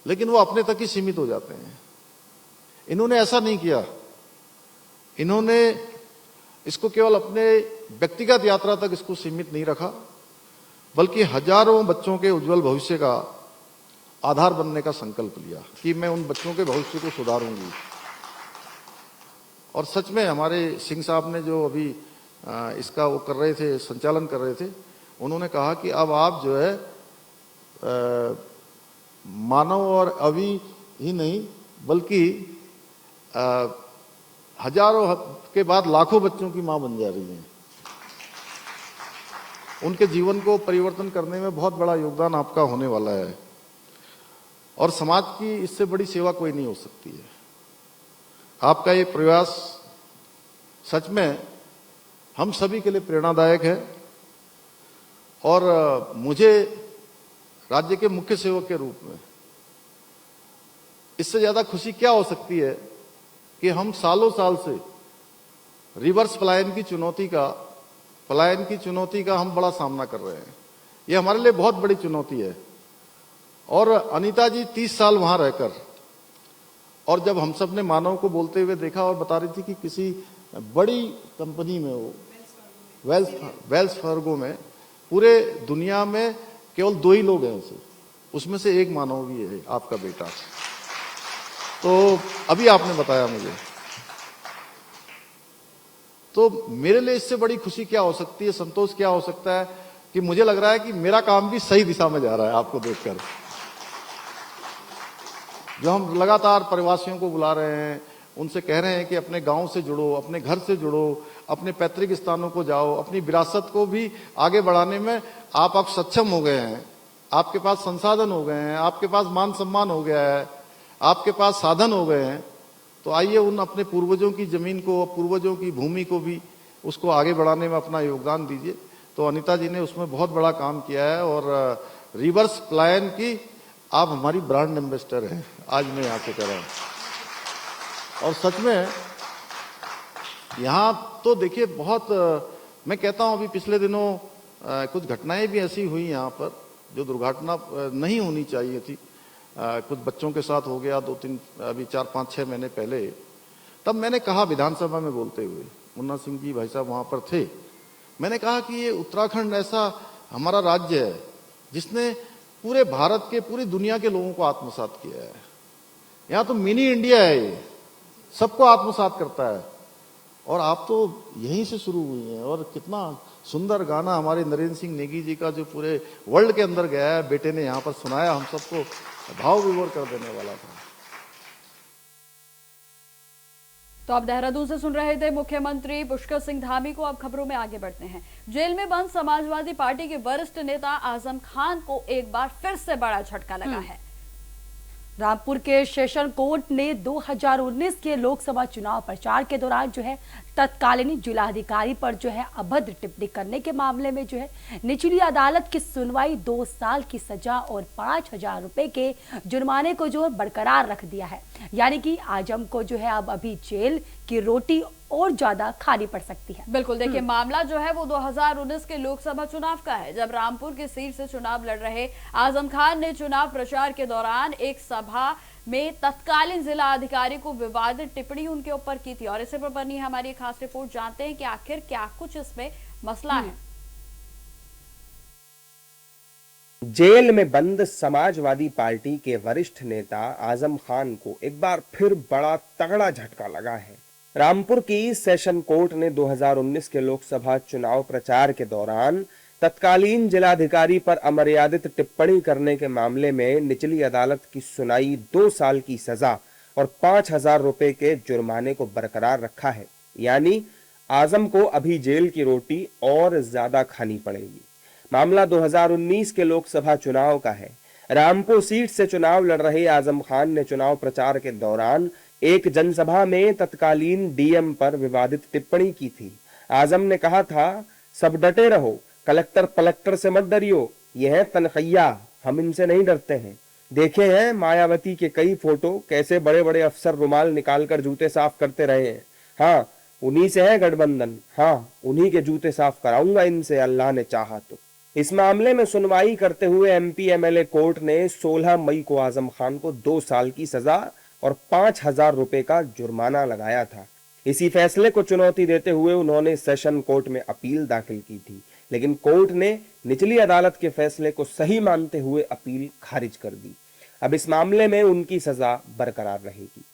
लेकिन वो अपने तक ही सीमित हो जाते हैं। इन्होंने ऐसा नहीं किया। इन्होंने इसको केवल अपने व्यक्तिगत यात्रा तक इसको सीमित नहीं रखा, बल्कि हजारों बच्चों के उज्जवल भविष्य का आधार बनने का संकल्प लिया कि मैं उन बच्चों के भविष्य को सुधारूंगी। और सच में हमारे सिंह साहब ने जो अभी इसका वो कर रहे थे, संचालन कर रहे थे, उन्होंने कहा कि अब आप जो है मानव और अवि ही नहीं बल्कि हजारों के बाद लाखों बच्चों की मां बन जा रही हैं। उनके जीवन को परिवर्तन करने में बहुत बड़ा योगदान आपका होने वाला है और समाज की इससे बड़ी सेवा कोई नहीं हो सकती है। आपका ये प्रयास सच में हम सभी के लिए प्रेरणादायक है और मुझे राज्य के मुख्य सेवक के रूप में इससे ज्यादा खुशी क्या हो सकती है कि हम सालों साल से रिवर्स पलायन की चुनौती का हम बड़ा सामना कर रहे हैं। ये हमारे लिए बहुत बड़ी चुनौती है और अनीता जी 30 साल वहां रहकर और जब हम सब ने मानव को बोलते हुए देखा और बता रही थी कि किसी बड़ी कंपनी में वो वेल्स फार्गो में पूरे दुनिया में केवल 2 ही लोग हैं उसमें से एक मानव भी है आपका बेटा। तो अभी आपने बताया मुझे, तो मेरे लिए इससे बड़ी खुशी क्या हो सकती है, संतोष क्या हो सकता है कि मुझे लग रहा है कि मेरा काम भी सही दिशा में जा रहा है। आपको देखकर जो हम लगातार प्रवासियों को बुला रहे हैं, उनसे कह रहे हैं कि अपने गांव से जुड़ो, अपने घर से जुड़ो, अपने पैतृक स्थानों को जाओ, अपनी विरासत को भी आगे बढ़ाने में आप सक्षम हो गए हैं। आपके पास संसाधन हो गए हैं, आपके पास मान सम्मान हो गया है, आपके पास साधन हो गए हैं। तो आइए उन अपने पूर्वजों की जमीन को, पूर्वजों की भूमि को भी उसको आगे बढ़ाने में अपना योगदान दीजिए। तो अनीता जी ने उसमें बहुत बड़ा काम किया है और रिवर्स पलायन की आप हमारी ब्रांड एम्बेसडर हैं, आज मैं यहाँ से कह रहा हूँ। और सच में यहाँ तो देखिए बहुत मैं कहता हूँ अभी पिछले दिनों कुछ घटनाएं भी ऐसी हुई यहाँ पर जो दुर्घटना नहीं होनी चाहिए थी। कुछ बच्चों के साथ हो गया 2-3 अभी 4-5-6 महीने पहले। तब मैंने कहा विधानसभा में बोलते हुए, मुन्ना सिंह जी भाई साहब वहां पर थे, मैंने कहा कि ये उत्तराखंड ऐसा हमारा राज्य है जिसने पूरे भारत के, पूरी दुनिया के लोगों को आत्मसात किया है। यहाँ तो मिनी इंडिया है, ये सबको आत्मसात करता है और आप तो यहीं से शुरू हुई हैं। और कितना सुंदर गाना हमारे नरेंद्र सिंह नेगी जी का जो पूरे वर्ल्ड के अंदर गया है, बेटे ने यहाँ पर सुनाया, हम सबको भाव विभोर कर देने वाला था। तो आप देहरादून से सुन रहे थे मुख्यमंत्री पुष्कर सिंह धामी को। अब खबरों में आगे बढ़ते हैं। जेल में बंद समाजवादी पार्टी के वरिष्ठ नेता आजम खान को एक बार फिर से बड़ा झटका लगा है। रामपुर के सेशन कोर्ट ने 2019 के लोकसभा चुनाव प्रचार के दौरान जो है तत्कालीन जिलाधिकारी पर जो है अभद्र टिप्पणी करने के मामले में जो है निचली अदालत की सुनवाई 2 साल की सजा और 5,000 रुपए के जुर्माने को जो है बरकरार रख दिया है। यानी कि आजम को जो है अब अभी जेल की रोटी और ज्यादा खानी पड़ सकती है। बिल्कुल, देखिए मामला जो है वो 2019 के लोकसभा चुनाव का है, जब रामपुर की सीट से चुनाव लड़ रहे आजम खान ने चुनाव प्रचार के दौरान एक सभा में तत्कालीन जिला अधिकारी को विवादित टिप्पणी उनके ऊपर की थी। और इसे पर बनी हमारी खास रिपोर्ट, जानते हैं कि आखिर क्या कुछ इसमें मसला है। जेल में बंद समाजवादी पार्टी के वरिष्ठ नेता आजम खान को एक बार फिर बड़ा तगड़ा झटका लगा है। रामपुर की सेशन कोर्ट ने 2019 के लोकसभा चुनाव प्रचार के दौरान तत्कालीन जिलाधिकारी पर अमर्यादित टिप्पणी करने के मामले में निचली अदालत की सुनाई 2 साल की सजा और 5,000 रुपए के जुर्माने को बरकरार रखा है। यानी आजम को अभी जेल की रोटी और ज्यादा खानी पड़ेगी। मामला 2019 के लोकसभा चुनाव का है। रामपुर सीट से चुनाव लड़ रहे आजम खान ने चुनाव प्रचार के दौरान एक जनसभा में तत्कालीन डीएम पर विवादित टिप्पणी की थी। आजम ने कहा था, सब डटे रहो, कलेक्टर पलक्टर से मत डरियो, यह है तनखैया, हम इनसे नहीं डरते हैं। देखे हैं मायावती के कई फोटो, कैसे बड़े बड़े अफसर रुमाल निकालकर जूते साफ करते रहे हैं। हाँ, उन्हीं से है गठबंधन, हाँ उन्हीं के जूते साफ कराऊंगा इनसे, अल्लाह ने चाहा तो। इस मामले में सुनवाई करते हुए एमपी एमएलए कोर्ट ने 16 मई को आजम खान को 2 साल की सजा और 5,000 रुपए का जुर्माना लगाया था। इसी फैसले को चुनौती देते हुए उन्होंने सेशन कोर्ट में अपील दाखिल की थी, लेकिन कोर्ट ने निचली अदालत के फैसले को सही मानते हुए अपील खारिज कर दी। अब इस मामले में उनकी सजा बरकरार रहेगी।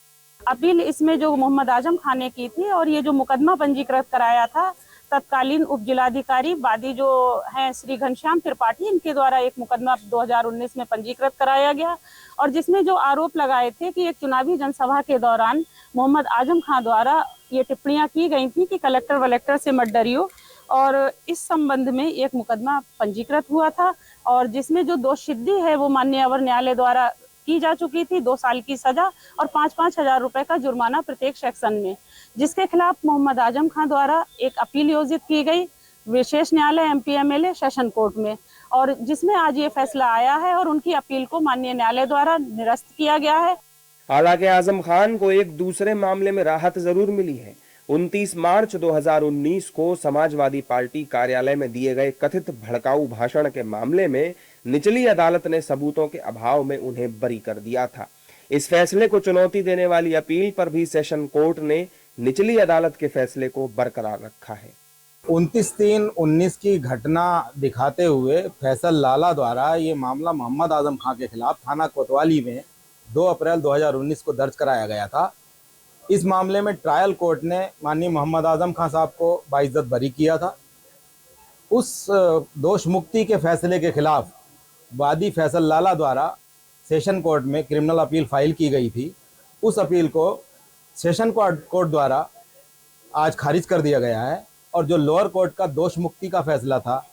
अपील इसमें जो मोहम्मद आजम खान ने की थी और ये जो मुकदमा पंजीकृत कराया था, तत्कालीन उप जिलाधिकारी वादी जो हैं श्री घनश्याम त्रिपाठी, इनके द्वारा एक मुकदमा 2019 में पंजीकृत कराया गया और जिसमें जो आरोप लगाए थे कि एक चुनावी जनसभा के दौरान मोहम्मद आजम खान द्वारा ये टिप्पणियां की गई थी कि कलेक्टर वलेक्टर से मत डरियो, और इस संबंध में एक मुकदमा पंजीकृत हुआ था और जिसमें जो दोषसिद्धि है वो माननीय अवर न्यायालय द्वारा की जा चुकी थी, 2 साल की सजा और 5-5 हजार रुपए का जुर्माना प्रत्येक सेक्शन में, जिसके खिलाफ मोहम्मद आजम खान द्वारा एक अपील योजित की गई विशेष न्यायालय MP-MLA सेशन कोर्ट में, और जिसमें आज ये फैसला आया है और उनकी अपील को माननीय न्यायालय द्वारा निरस्त किया गया है। हालांकि आजम खान को एक दूसरे मामले में राहत जरूर मिली है। 29 मार्च 2019 को समाजवादी पार्टी कार्यालय में दिए गए कथित भड़काऊ भाषण के मामले में निचली अदालत ने सबूतों के अभाव में उन्हें बरी कर दिया था। इस फैसले को चुनौती देने वाली अपील पर भी सेशन कोर्ट ने निचली अदालत के फैसले को बरकरार रखा है। 29/3/19 की घटना दिखाते हुए फैसल लाला द्वारा ये मामला मोहम्मद आजम खान के खिलाफ थाना कोतवाली में 2 अप्रैल 2019 को दर्ज कराया गया था। इस मामले में ट्रायल कोर्ट ने माननीय मोहम्मद आजम खान साहब को बाइज्जत बरी किया था। उस दोष मुक्ति के फैसले के खिलाफ वादी फैसल लाला द्वारा सेशन कोर्ट में क्रिमिनल अपील फाइल की गई थी। उस अपील को सेशन कोर्ट द्वारा आज खारिज कर दिया गया है और जो लोअर कोर्ट का दोष मुक्ति का फैसला था,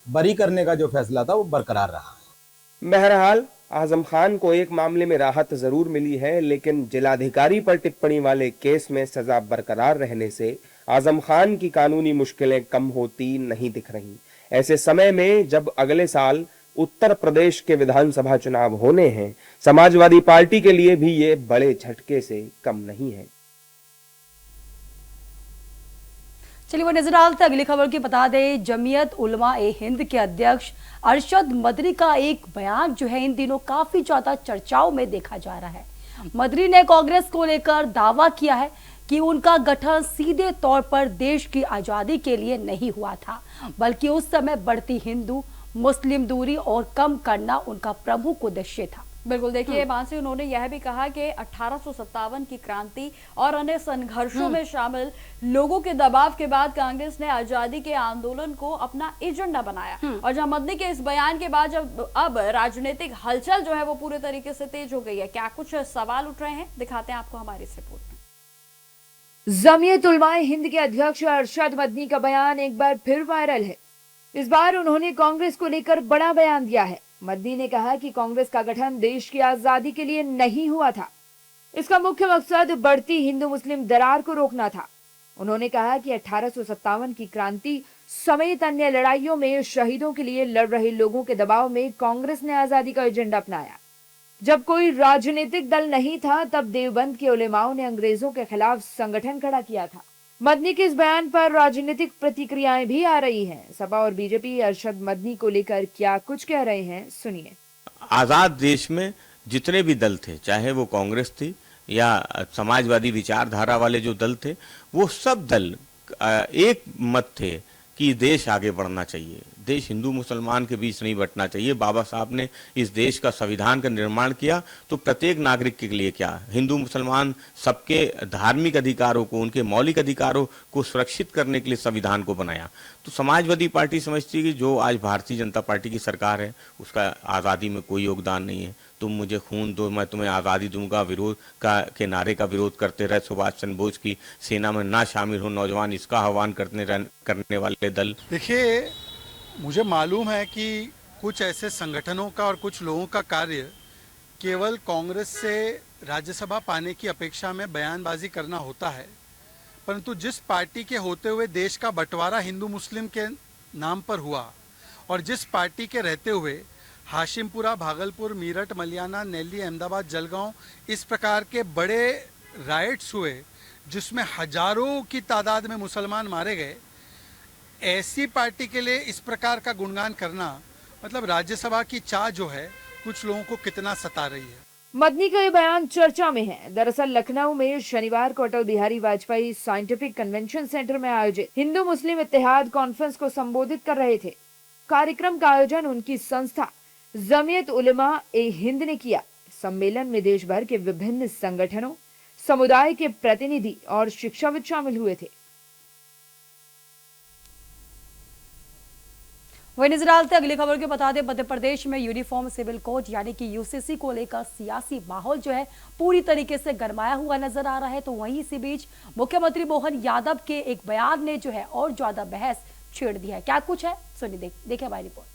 बरी करने का जो फैसला था, वो बरकरार रहा है। बहरहाल आजम खान को एक मामले में राहत जरूर मिली है, लेकिन जिलाधिकारी पर टिप्पणी वाले केस में सजा बरकरार रहने से आजम खान की कानूनी मुश्किलें कम होती नहीं दिख रही। ऐसे समय में जब अगले साल उत्तर प्रदेश के विधानसभा चुनाव होने हैं, समाजवादी पार्टी के लिए भी ये बड़े झटके से कम नहीं है। चलिए वो नजर डालते अगली खबर की बता दें, जमीयत उलमा ए हिंद के अध्यक्ष अरशद मदरी का एक बयान जो है इन दिनों काफी ज्यादा चर्चाओं में देखा जा रहा है। मदरी ने कांग्रेस को लेकर दावा किया है कि उनका गठन सीधे तौर पर देश की आजादी के लिए नहीं हुआ था, बल्कि उस समय बढ़ती हिंदू मुस्लिम दूरी और कम करना उनका प्रमुख उद्देश्य था। बिल्कुल, देखिए मानसी, उन्होंने यह भी कहा कि 1857 की क्रांति और अन्य संघर्षों में शामिल लोगों के दबाव के बाद कांग्रेस ने आजादी के आंदोलन को अपना एजेंडा बनाया। और जहां मदनी के इस बयान के बाद जब अब राजनीतिक हलचल जो है वो पूरे तरीके से तेज हो गई है, क्या कुछ सवाल उठ रहे हैं, दिखाते हैं आपको हमारी इस रिपोर्ट में। जमीयत उलमा हिंद के अध्यक्ष अरशद मदनी का बयान एक बार फिर वायरल है। इस बार उन्होंने कांग्रेस को लेकर बड़ा बयान दिया है। मदनी ने कहा कि कांग्रेस का गठन देश की आजादी के लिए नहीं हुआ था, इसका मुख्य मकसद बढ़ती हिंदू मुस्लिम दरार को रोकना था। उन्होंने कहा कि 1857 की क्रांति समेत अन्य लड़ाइयों में शहीदों के लिए लड़ रहे लोगों के दबाव में कांग्रेस ने आजादी का एजेंडा अपनाया। जब कोई राजनीतिक दल नहीं था, तब देवबंद के उलेमाओं ने अंग्रेजों के खिलाफ संगठन खड़ा किया था। मदनी के इस बयान पर राजनीतिक प्रतिक्रियाएं भी आ रही हैं। सपा और बीजेपी अरशद मदनी को लेकर क्या कुछ कह रहे हैं, सुनिए। आजाद देश में जितने भी दल थे, चाहे वो कांग्रेस थी या समाजवादी विचारधारा वाले जो दल थे, वो सब दल एक मत थे कि देश आगे बढ़ना चाहिए, देश हिंदू मुसलमान के बीच नहीं बंटना चाहिए। बाबा साहब ने इस देश का संविधान का निर्माण किया तो प्रत्येक नागरिक के लिए क्या, हिंदू मुसलमान सबके धार्मिक अधिकारों को, उनके मौलिक अधिकारों को सुरक्षित करने के लिए संविधान को बनाया। तो समाजवादी पार्टी समझती है कि जो आज भारतीय जनता पार्टी की सरकार है उसका आज़ादी में कोई योगदान नहीं है। तुम मुझे खून दो, मैं तुम्हें आज़ादी दूंगा विरोध के नारे का विरोध करते रहे सुभाष चंद्र बोस की सेना में ना शामिल हो नौजवान, इसका आह्वान करने वाले दल। देखिए, मुझे मालूम है कि कुछ ऐसे संगठनों का और कुछ लोगों का कार्य केवल कांग्रेस से राज्यसभा पाने की अपेक्षा में बयानबाजी करना होता है, परंतु जिस पार्टी के होते हुए देश का बंटवारा हिंदू मुस्लिम के नाम पर हुआ और जिस पार्टी के रहते हुए हाशिमपुरा, भागलपुर, मीरठ, मलियाना, नेल्ली, अहमदाबाद, जलगांव इस प्रकार के बड़े राइट्स हुए जिसमें हजारों की तादाद में मुसलमान मारे गए, ऐसी पार्टी के लिए इस प्रकार का गुणगान करना मतलब राज्यसभा की चाह जो है कुछ लोगों को कितना सता रही है। मदनी का ये बयान चर्चा में है। दरअसल लखनऊ में शनिवार को Atal Bihari Vajpayee scientific convention centre में आयोजित हिंदू मुस्लिम इत्तेहाद कॉन्फ्रेंस को संबोधित कर रहे थे। कार्यक्रम का आयोजन उनकी संस्था जमीयत उलमा ए हिंद ने किया। सम्मेलन में देश भर के विभिन्न संगठनों, समुदाय के प्रतिनिधि और शिक्षाविद शामिल हुए थे। वही नजर डालते अगली खबर को बता दें, मध्य प्रदेश में यूनिफॉर्म सिविल कोड यानी कि यूसीसी को लेकर सियासी माहौल जो है पूरी तरीके से गरमाया हुआ नजर आ रहा है। तो वहीं इसी बीच मुख्यमंत्री मोहन यादव के एक बयान ने जो है और ज्यादा बहस छेड़ दी है। क्या कुछ है सुनिए, देखें हमारी रिपोर्ट।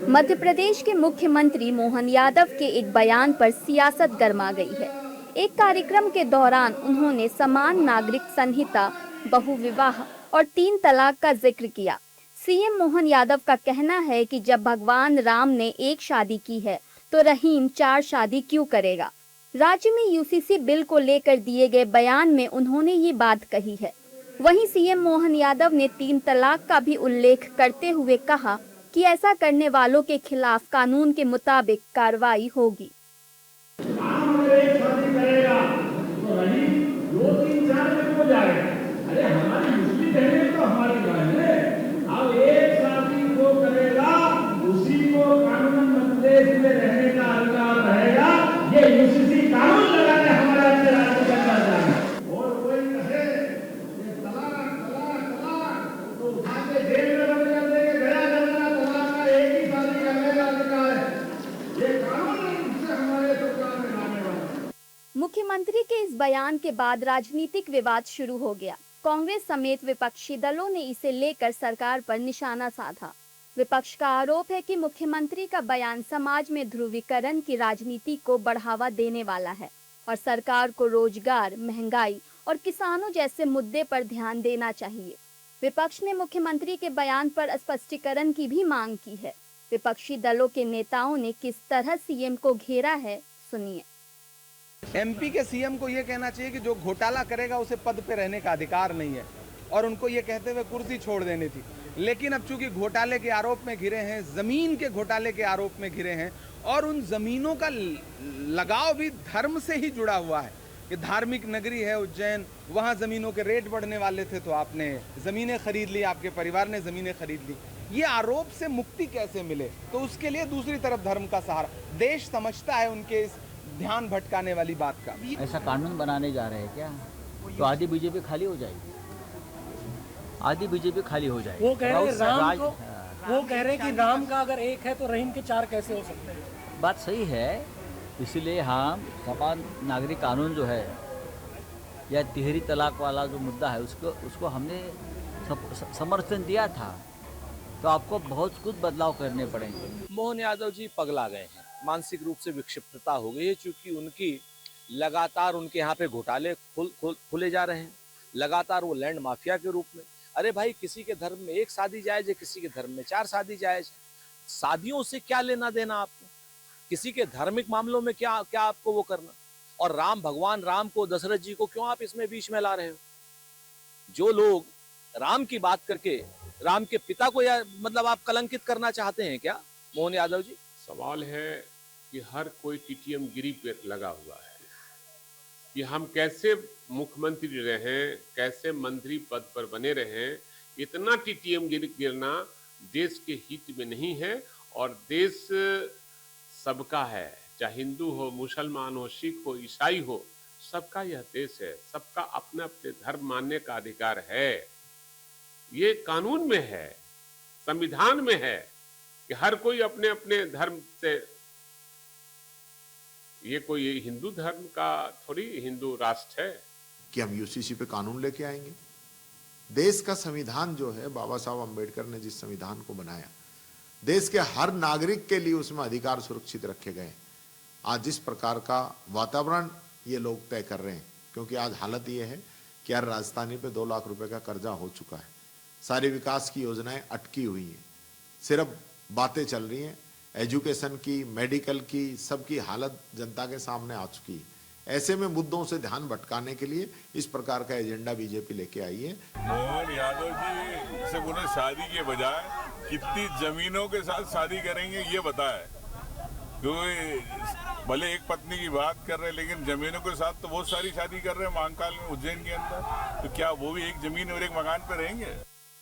मध्य प्रदेश के मुख्यमंत्री मोहन यादव के एक बयान पर सियासत गरमा गई है। एक कार्यक्रम के दौरान उन्होंने समान नागरिक संहिता, बहुविवाह और 3 तलाक का जिक्र किया। सीएम मोहन यादव का कहना है कि जब भगवान राम ने 1 शादी की है तो रहीम 4 शादी क्यों करेगा। राज्य में यूसीसी बिल को लेकर दिए गए बयान में उन्होंने ये बात कही है। वहीं सीएम मोहन यादव ने 3 तलाक का भी उल्लेख करते हुए कहा कि ऐसा करने वालों के खिलाफ कानून के मुताबिक कार्रवाई होगी। मुख्यमंत्री के इस बयान के बाद राजनीतिक विवाद शुरू हो गया। कांग्रेस समेत विपक्षी दलों ने इसे लेकर सरकार पर निशाना साधा। विपक्ष का आरोप है कि मुख्यमंत्री का बयान समाज में ध्रुवीकरण की राजनीति को बढ़ावा देने वाला है और सरकार को रोजगार, महंगाई और किसानों जैसे मुद्दे पर ध्यान देना चाहिए। विपक्ष ने मुख्यमंत्री के बयान पर स्पष्टीकरण की भी मांग की है। विपक्षी दलों के नेताओं ने किस तरह सीएम को घेरा है, सुनिए। एमपी के सीएम को यह कहना चाहिए कि जो घोटाला करेगा उसे पद पे रहने का अधिकार नहीं है और उनको ये कहते हुए कुर्सी छोड़ देनी थी। लेकिन अब चूंकि घोटाले के आरोप में घिरे हैं, जमीन के घोटाले के आरोप में घिरे हैं और उन जमीनों का लगाव भी धर्म से ही जुड़ा हुआ है कि धार्मिक नगरी है उज्जैन, वहां जमीनों के रेट बढ़ने वाले थे तो आपने जमीनें खरीद ली, आपके परिवार ने जमीनें खरीद ली। ये आरोप से मुक्ति कैसे मिले, तो उसके लिए दूसरी तरफ धर्म का सहारा। देश समझता है उनके इस ध्यान भटकाने वाली बात का। ऐसा कानून बनाने जा रहे हैं क्या? तो आधी बीजेपी खाली हो जाएगी, आधी बीजेपी खाली हो जाएगी। वो कह रहे हैं राम को, वो कह रहे हैं कि राम का अगर 1 है तो रहीम के 4 कैसे हो सकते हैं? बात सही है, इसीलिए हम समान नागरिक कानून जो है या 3 तलाक वाला जो मुद्दा है उसको हमने समर्थन दिया था। तो आपको बहुत कुछ बदलाव करने पड़ेंगे। मोहन यादव जी पगला गए हैं, मानसिक रूप से विक्षिप्तता हो गई है, क्योंकि उनकी लगातार उनके यहाँ पे घोटाले खुले जा रहे हैं, लगातार वो लैंड माफिया के रूप में। अरे भाई, किसी के धर्म में 1 शादी जायज है, किसी के धर्म में 4 शादी जायज है। शादियों से क्या लेना देना आपको? किसी के धार्मिक मामलों में क्या आपको वो करना? और भगवान राम को, दशरथ जी को क्यों आप इसमें बीच में ला रहे हो? जो लोग राम की बात करके राम के पिता को या मतलब आप कलंकित करना चाहते हैं क्या मोहन यादव जी? सवाल है कि हर कोई टीटीएम गिरी पे लगा हुआ है कि हम कैसे मुख्यमंत्री रहें, कैसे मंत्री पद पर बने रहें। इतना टीटीएम गिरना देश के हित में नहीं है और देश सबका है, चाहे हिंदू हो, मुसलमान हो, सिख हो, ईसाई हो, सबका यह देश है। सबका अपने अपने धर्म मानने का अधिकार है। ये कानून में है, संविधान में है कि हर कोई अपने अपने धर्म से। ये कोई हिंदू धर्म का थोड़ी हिंदू राष्ट्र है कि हम यूसीसी पे कानून लेके आएंगे। देश का संविधान जो है, बाबा साहब अम्बेडकर ने जिस संविधान को बनाया, देश के हर नागरिक के लिए उसमें अधिकार सुरक्षित रखे गए। आज जिस प्रकार का वातावरण ये लोग तय कर रहे हैं, क्योंकि आज हालत ये है कि हर राजधानी पे 2 लाख रुपए का कर्जा हो चुका है, सारी विकास की योजनाएं अटकी हुई हैं, सिर्फ बातें चल रही हैं। एजुकेशन की, मेडिकल की, सबकी हालत जनता के सामने आ चुकी है। ऐसे में मुद्दों से ध्यान भटकाने के लिए इस प्रकार का एजेंडा बीजेपी लेके आई है। मोहन यादव जी सिर्फ उन्हें शादी के बजाय कितनी जमीनों के साथ शादी करेंगे ये बताए। क्योंकि भले एक पत्नी की बात कर रहे हैं, लेकिन जमीनों के साथ तो बहुत सारी शादी कर रहे हैं महाकाल में, उज्जैन के अंदर। तो क्या वो भी एक जमीन और एक मकान पर रहेंगे?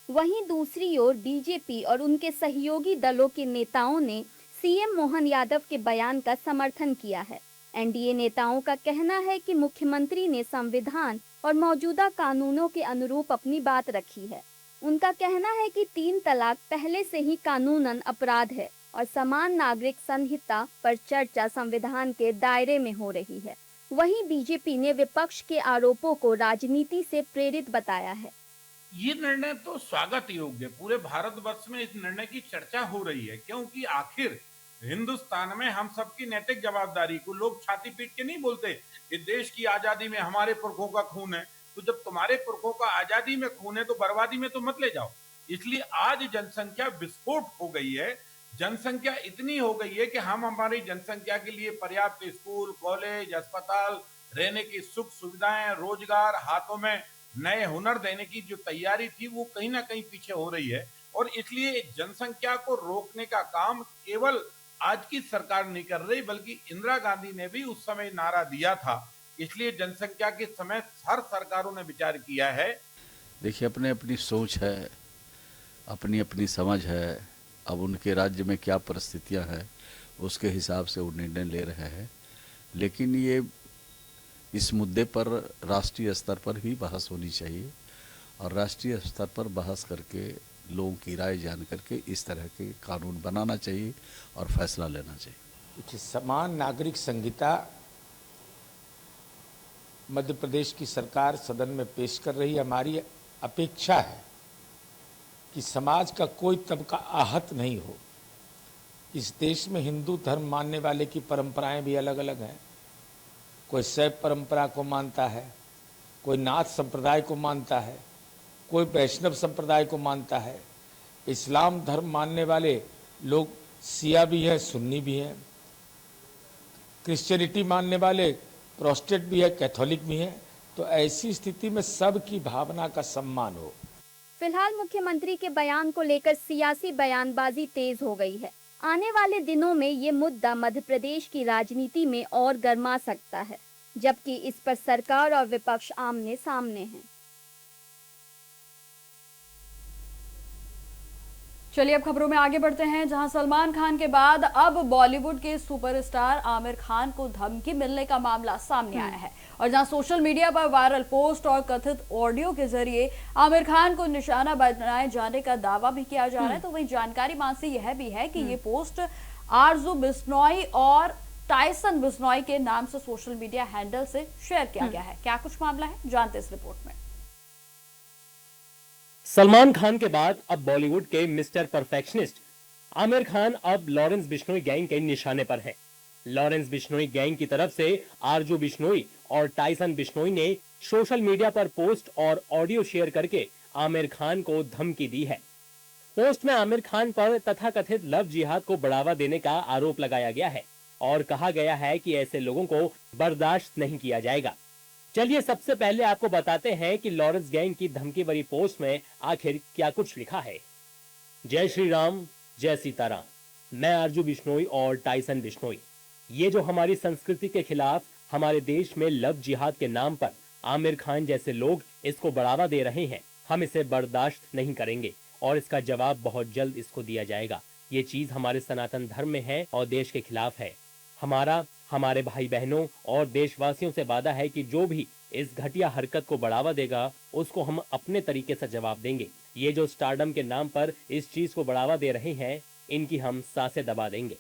वहीं दूसरी ओर बीजेपी और उनके सहयोगी दलों के नेताओं ने सीएम मोहन यादव के बयान का समर्थन किया है। एनडीए नेताओं का कहना है कि मुख्यमंत्री ने संविधान और मौजूदा कानूनों के अनुरूप अपनी बात रखी है। उनका कहना है कि 3 तलाक पहले से ही कानूनन अपराध है और समान नागरिक संहिता पर चर्चा संविधान के दायरे में हो रही है। वहीं बीजेपी ने विपक्ष के आरोपों को राजनीति से प्रेरित बताया है। ये निर्णय तो स्वागत योग्य है। पूरे भारतवर्ष में इस निर्णय की चर्चा हो रही है, क्योंकि आखिर हिंदुस्तान में हम सबकी नैतिक जवाबदारी को लोग छाती पीट के नहीं बोलते कि देश की आजादी में हमारे पुरखों का खून है। तो जब तुम्हारे पुरखों का आजादी में खून है तो बर्बादी में तो मत ले जाओ। इसलिए आज जनसंख्या विस्फोट हो गई है। जनसंख्या इतनी हो गई है कि हम हमारी जनसंख्या के लिए पर्याप्त स्कूल, कॉलेज, अस्पताल, रहने की सुख सुविधाएं, रोजगार, हाथों में नए हुनर देने की जो तैयारी थी वो कहीं ना कहीं पीछे हो रही है। और इसलिए जनसंख्या को रोकने का काम केवल आज की सरकार नहीं कर रही, बल्कि इंदिरा गांधी ने भी उस समय नारा दिया था। इसलिए जनसंख्या के समय हर सरकारों ने विचार किया है। देखिए, अपने अपनी सोच है, अपनी अपनी समझ है। अब उनके राज्य में क्या परिस्थितियां हैं उसके हिसाब से वो निर्णय ले रहे हैं। लेकिन ये इस मुद्दे पर राष्ट्रीय स्तर पर भी बहस होनी चाहिए और राष्ट्रीय स्तर पर बहस करके लोगों की राय जान करके इस तरह के कानून बनाना चाहिए और फैसला लेना चाहिए। समान नागरिक संहिता मध्य प्रदेश की सरकार सदन में पेश कर रही है। हमारी अपेक्षा है कि समाज का कोई तबका आहत नहीं हो। इस देश में हिंदू धर्म मानने वाले की परंपराएं भी अलग अलग हैं। कोई शैव परंपरा को मानता है, कोई नाथ संप्रदाय को मानता है, कोई वैष्णव संप्रदाय को मानता है। इस्लाम धर्म मानने वाले लोग शिया भी हैं, सुन्नी भी हैं। क्रिश्चियनिटी मानने वाले प्रोटेस्टेंट भी है, कैथोलिक भी हैं। तो ऐसी स्थिति में सबकी भावना का सम्मान हो। फिलहाल मुख्यमंत्री के बयान को लेकर सियासी बयानबाजी तेज हो गई है। आने वाले दिनों में ये मुद्दा मध्य प्रदेश की राजनीति में और गर्मा सकता है, जबकि इस पर सरकार और विपक्ष आमने सामने हैं। चलिए अब खबरों में आगे बढ़ते हैं, जहां सलमान खान के बाद अब बॉलीवुड के सुपरस्टार आमिर खान को धमकी मिलने का मामला सामने आया है। और जहां सोशल मीडिया पर वायरल पोस्ट और कथित ऑडियो के जरिए आमिर खान को निशाना बनाए जाने का दावा भी किया जा रहा है, तो वहीं जानकारी मानसी यह भी है कि ये पोस्ट आरजू बिश्नोई और टाइसन बिश्नोई के नाम से सोशल मीडिया हैंडल से शेयर किया गया है। क्या कुछ मामला है, जानते इस रिपोर्ट में। सलमान खान के बाद अब बॉलीवुड के मिस्टर परफेक्शनिस्ट आमिर खान अब लॉरेंस बिश्नोई गैंग के निशाने पर है। लॉरेंस बिश्नोई गैंग की तरफ से आरजू बिश्नोई और टाइसन बिश्नोई ने सोशल मीडिया पर पोस्ट और ऑडियो शेयर करके आमिर खान को धमकी दी है। पोस्ट में आमिर खान पर तथाकथित लव जिहाद को बढ़ावा देने का आरोप लगाया गया है और कहा गया है कि ऐसे लोगों को बर्दाश्त नहीं किया जाएगा। चलिए सबसे पहले आपको बताते हैं कि लॉरेंस गैंग की धमकी भरी पोस्ट में आखिर क्या कुछ लिखा है। जय श्री राम, जय सीताराम। मैं आरजू बिश्नोई और टाइसन बिश्नोई, ये जो हमारी संस्कृति के खिलाफ हमारे देश में लव जिहाद के नाम पर आमिर खान जैसे लोग इसको बढ़ावा दे रहे हैं, हम इसे बर्दाश्त नहीं करेंगे और इसका जवाब बहुत जल्द इसको दिया जाएगा। ये चीज हमारे सनातन धर्म में है और देश के खिलाफ है। हमारे भाई बहनों और देशवासियों से वादा है कि जो भी इस घटिया हरकत को बढ़ावा देगा उसको हम अपने तरीके से जवाब देंगे। ये जो स्टारडम के नाम पर इस चीज को बढ़ावा दे रहे हैं, इनकी हम सांसें दबा देंगे।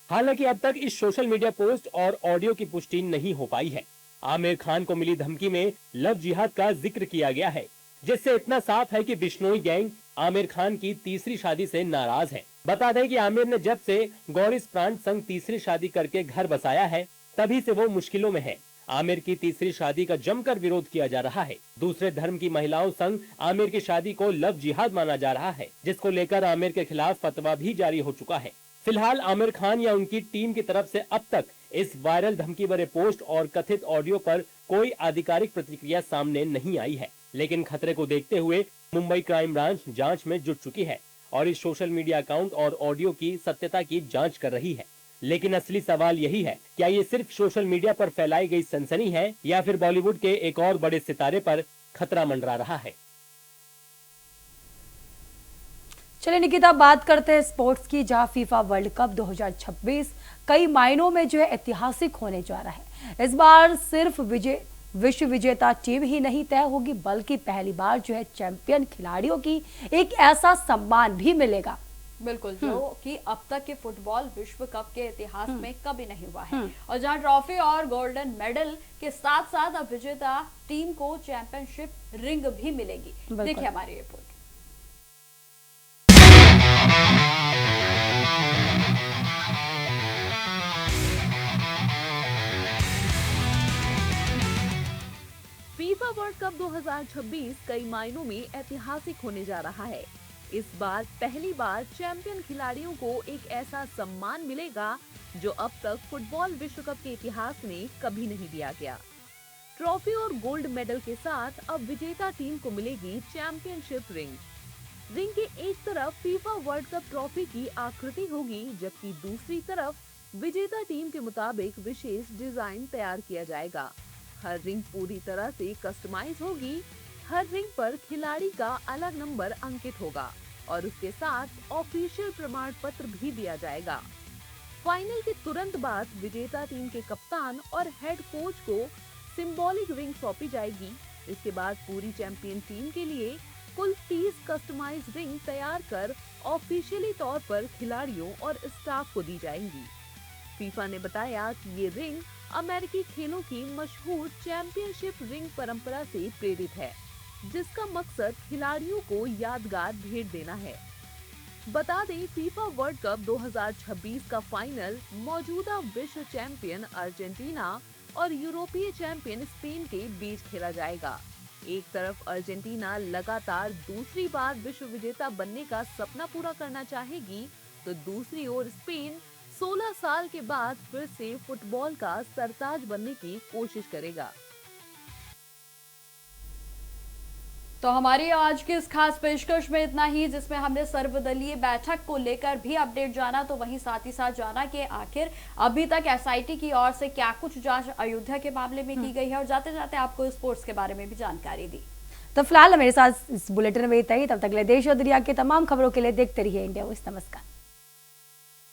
हालांकि अब तक इस सोशल मीडिया पोस्ट और ऑडियो की पुष्टि नहीं हो पाई है। आमिर खान को मिली धमकी में लव जिहाद का जिक्र किया गया है, जिससे इतना साफ है कि बिश्नोई गैंग आमिर खान की तीसरी शादी से नाराज है। बता दें कि आमिर ने जब से गौरीश प्रांत संग तीसरी शादी करके घर बसाया है, तभी से वो मुश्किलों में है। आमिर की तीसरी शादी का जमकर विरोध किया जा रहा है। दूसरे धर्म की महिलाओं संग आमिर की शादी को लव जिहाद माना जा रहा है, जिसको लेकर आमिर के खिलाफ फतवा भी जारी हो चुका है। फिलहाल आमिर खान या उनकी टीम की तरफ से अब तक इस वायरल धमकी भरे पोस्ट और कथित ऑडियो पर कोई आधिकारिक प्रतिक्रिया सामने नहीं आई है। लेकिन खतरे को देखते हुए मुंबई क्राइम ब्रांच जांच में जुट चुकी है और इस सोशल मीडिया अकाउंट और ऑडियो की सत्यता की जांच कर रही है। लेकिन असली सवाल यही है, क्या ये सिर्फ सोशल मीडिया पर फैलाई गई सनसनी है या फिर बॉलीवुड के एक और बड़े सितारे पर खतरा मंडरा रहा है। चलिए निकिता, बात करते हैं स्पोर्ट्स की, जहां फीफा वर्ल्ड कप 2026 कई मायनों में जो है ऐतिहासिक होने जा रहा है। इस बार सिर्फ विश्व विजेता टीम ही नहीं तय होगी, बल्कि पहली बार जो है चैंपियन खिलाड़ियों की एक ऐसा सम्मान भी मिलेगा। बिल्कुल, जो कि अब तक के फुटबॉल विश्व कप के इतिहास में कभी नहीं हुआ है, और जहां ट्रॉफी और गोल्डन मेडल के साथ साथ अब विजेता टीम को चैंपियनशिप रिंग भी मिलेगी। देखिए हमारी रिपोर्ट। फीफा वर्ल्ड कप 2026 कई मायनों में ऐतिहासिक होने जा रहा है। इस बार पहली बार चैंपियन खिलाड़ियों को एक ऐसा सम्मान मिलेगा जो अब तक फुटबॉल विश्व कप के इतिहास में कभी नहीं दिया गया। ट्रॉफी और गोल्ड मेडल के साथ अब विजेता टीम को मिलेगी चैंपियनशिप रिंग। रिंग के एक तरफ फीफा वर्ल्ड कप ट्रॉफी की आकृति होगी, जबकि दूसरी तरफ विजेता टीम के मुताबिक विशेष डिजाइन तैयार किया जाएगा। हर रिंग पूरी तरह से कस्टमाइज होगी। हर रिंग पर खिलाड़ी का अलग नंबर अंकित होगा और उसके साथ ऑफिशियल प्रमाण पत्र भी दिया जाएगा। फाइनल के तुरंत बाद विजेता टीम के कप्तान और हेड कोच को सिंबॉलिक रिंग सौंपी जाएगी। इसके बाद पूरी चैंपियन टीम के लिए कुल 30 कस्टमाइज रिंग तैयार कर ऑफिशियली तौर पर खिलाड़ियों और स्टाफ को दी जाएंगी। फीफा ने बताया कि ये रिंग अमेरिकी खेलों की मशहूर चैंपियनशिप रिंग परंपरा से प्रेरित है, जिसका मकसद खिलाड़ियों को यादगार भेंट देना है। बता दें, फीफा वर्ल्ड कप 2026 का फाइनल मौजूदा विश्व चैंपियन अर्जेंटीना और यूरोपीय चैंपियन स्पेन के बीच खेला जाएगा। एक तरफ अर्जेंटीना लगातार दूसरी बार विश्व विजेता बनने का सपना पूरा करना चाहेगी, तो दूसरी ओर स्पेन 16 साल के बाद फिर से फुटबॉल का सरताज बनने की कोशिश करेगा। तो हमारी आज की इस खास पेशकश में इतना ही, जिसमें हमने सर्वदलीय बैठक को लेकर भी अपडेट जाना, तो वहीं साथ ही साथ जाना कि आखिर अभी तक एसआईटी की ओर से क्या कुछ जांच अयोध्या के मामले में की गई है, और जाते जाते आपको स्पोर्ट्स के बारे में भी जानकारी दी। तो फिलहाल मेरे साथ इस बुलेटिन में इतना ही। तब तक के लिए देश और दुनिया की तमाम खबरों के लिए देखते रहिए इंडिया न्यूज़। नमस्कार।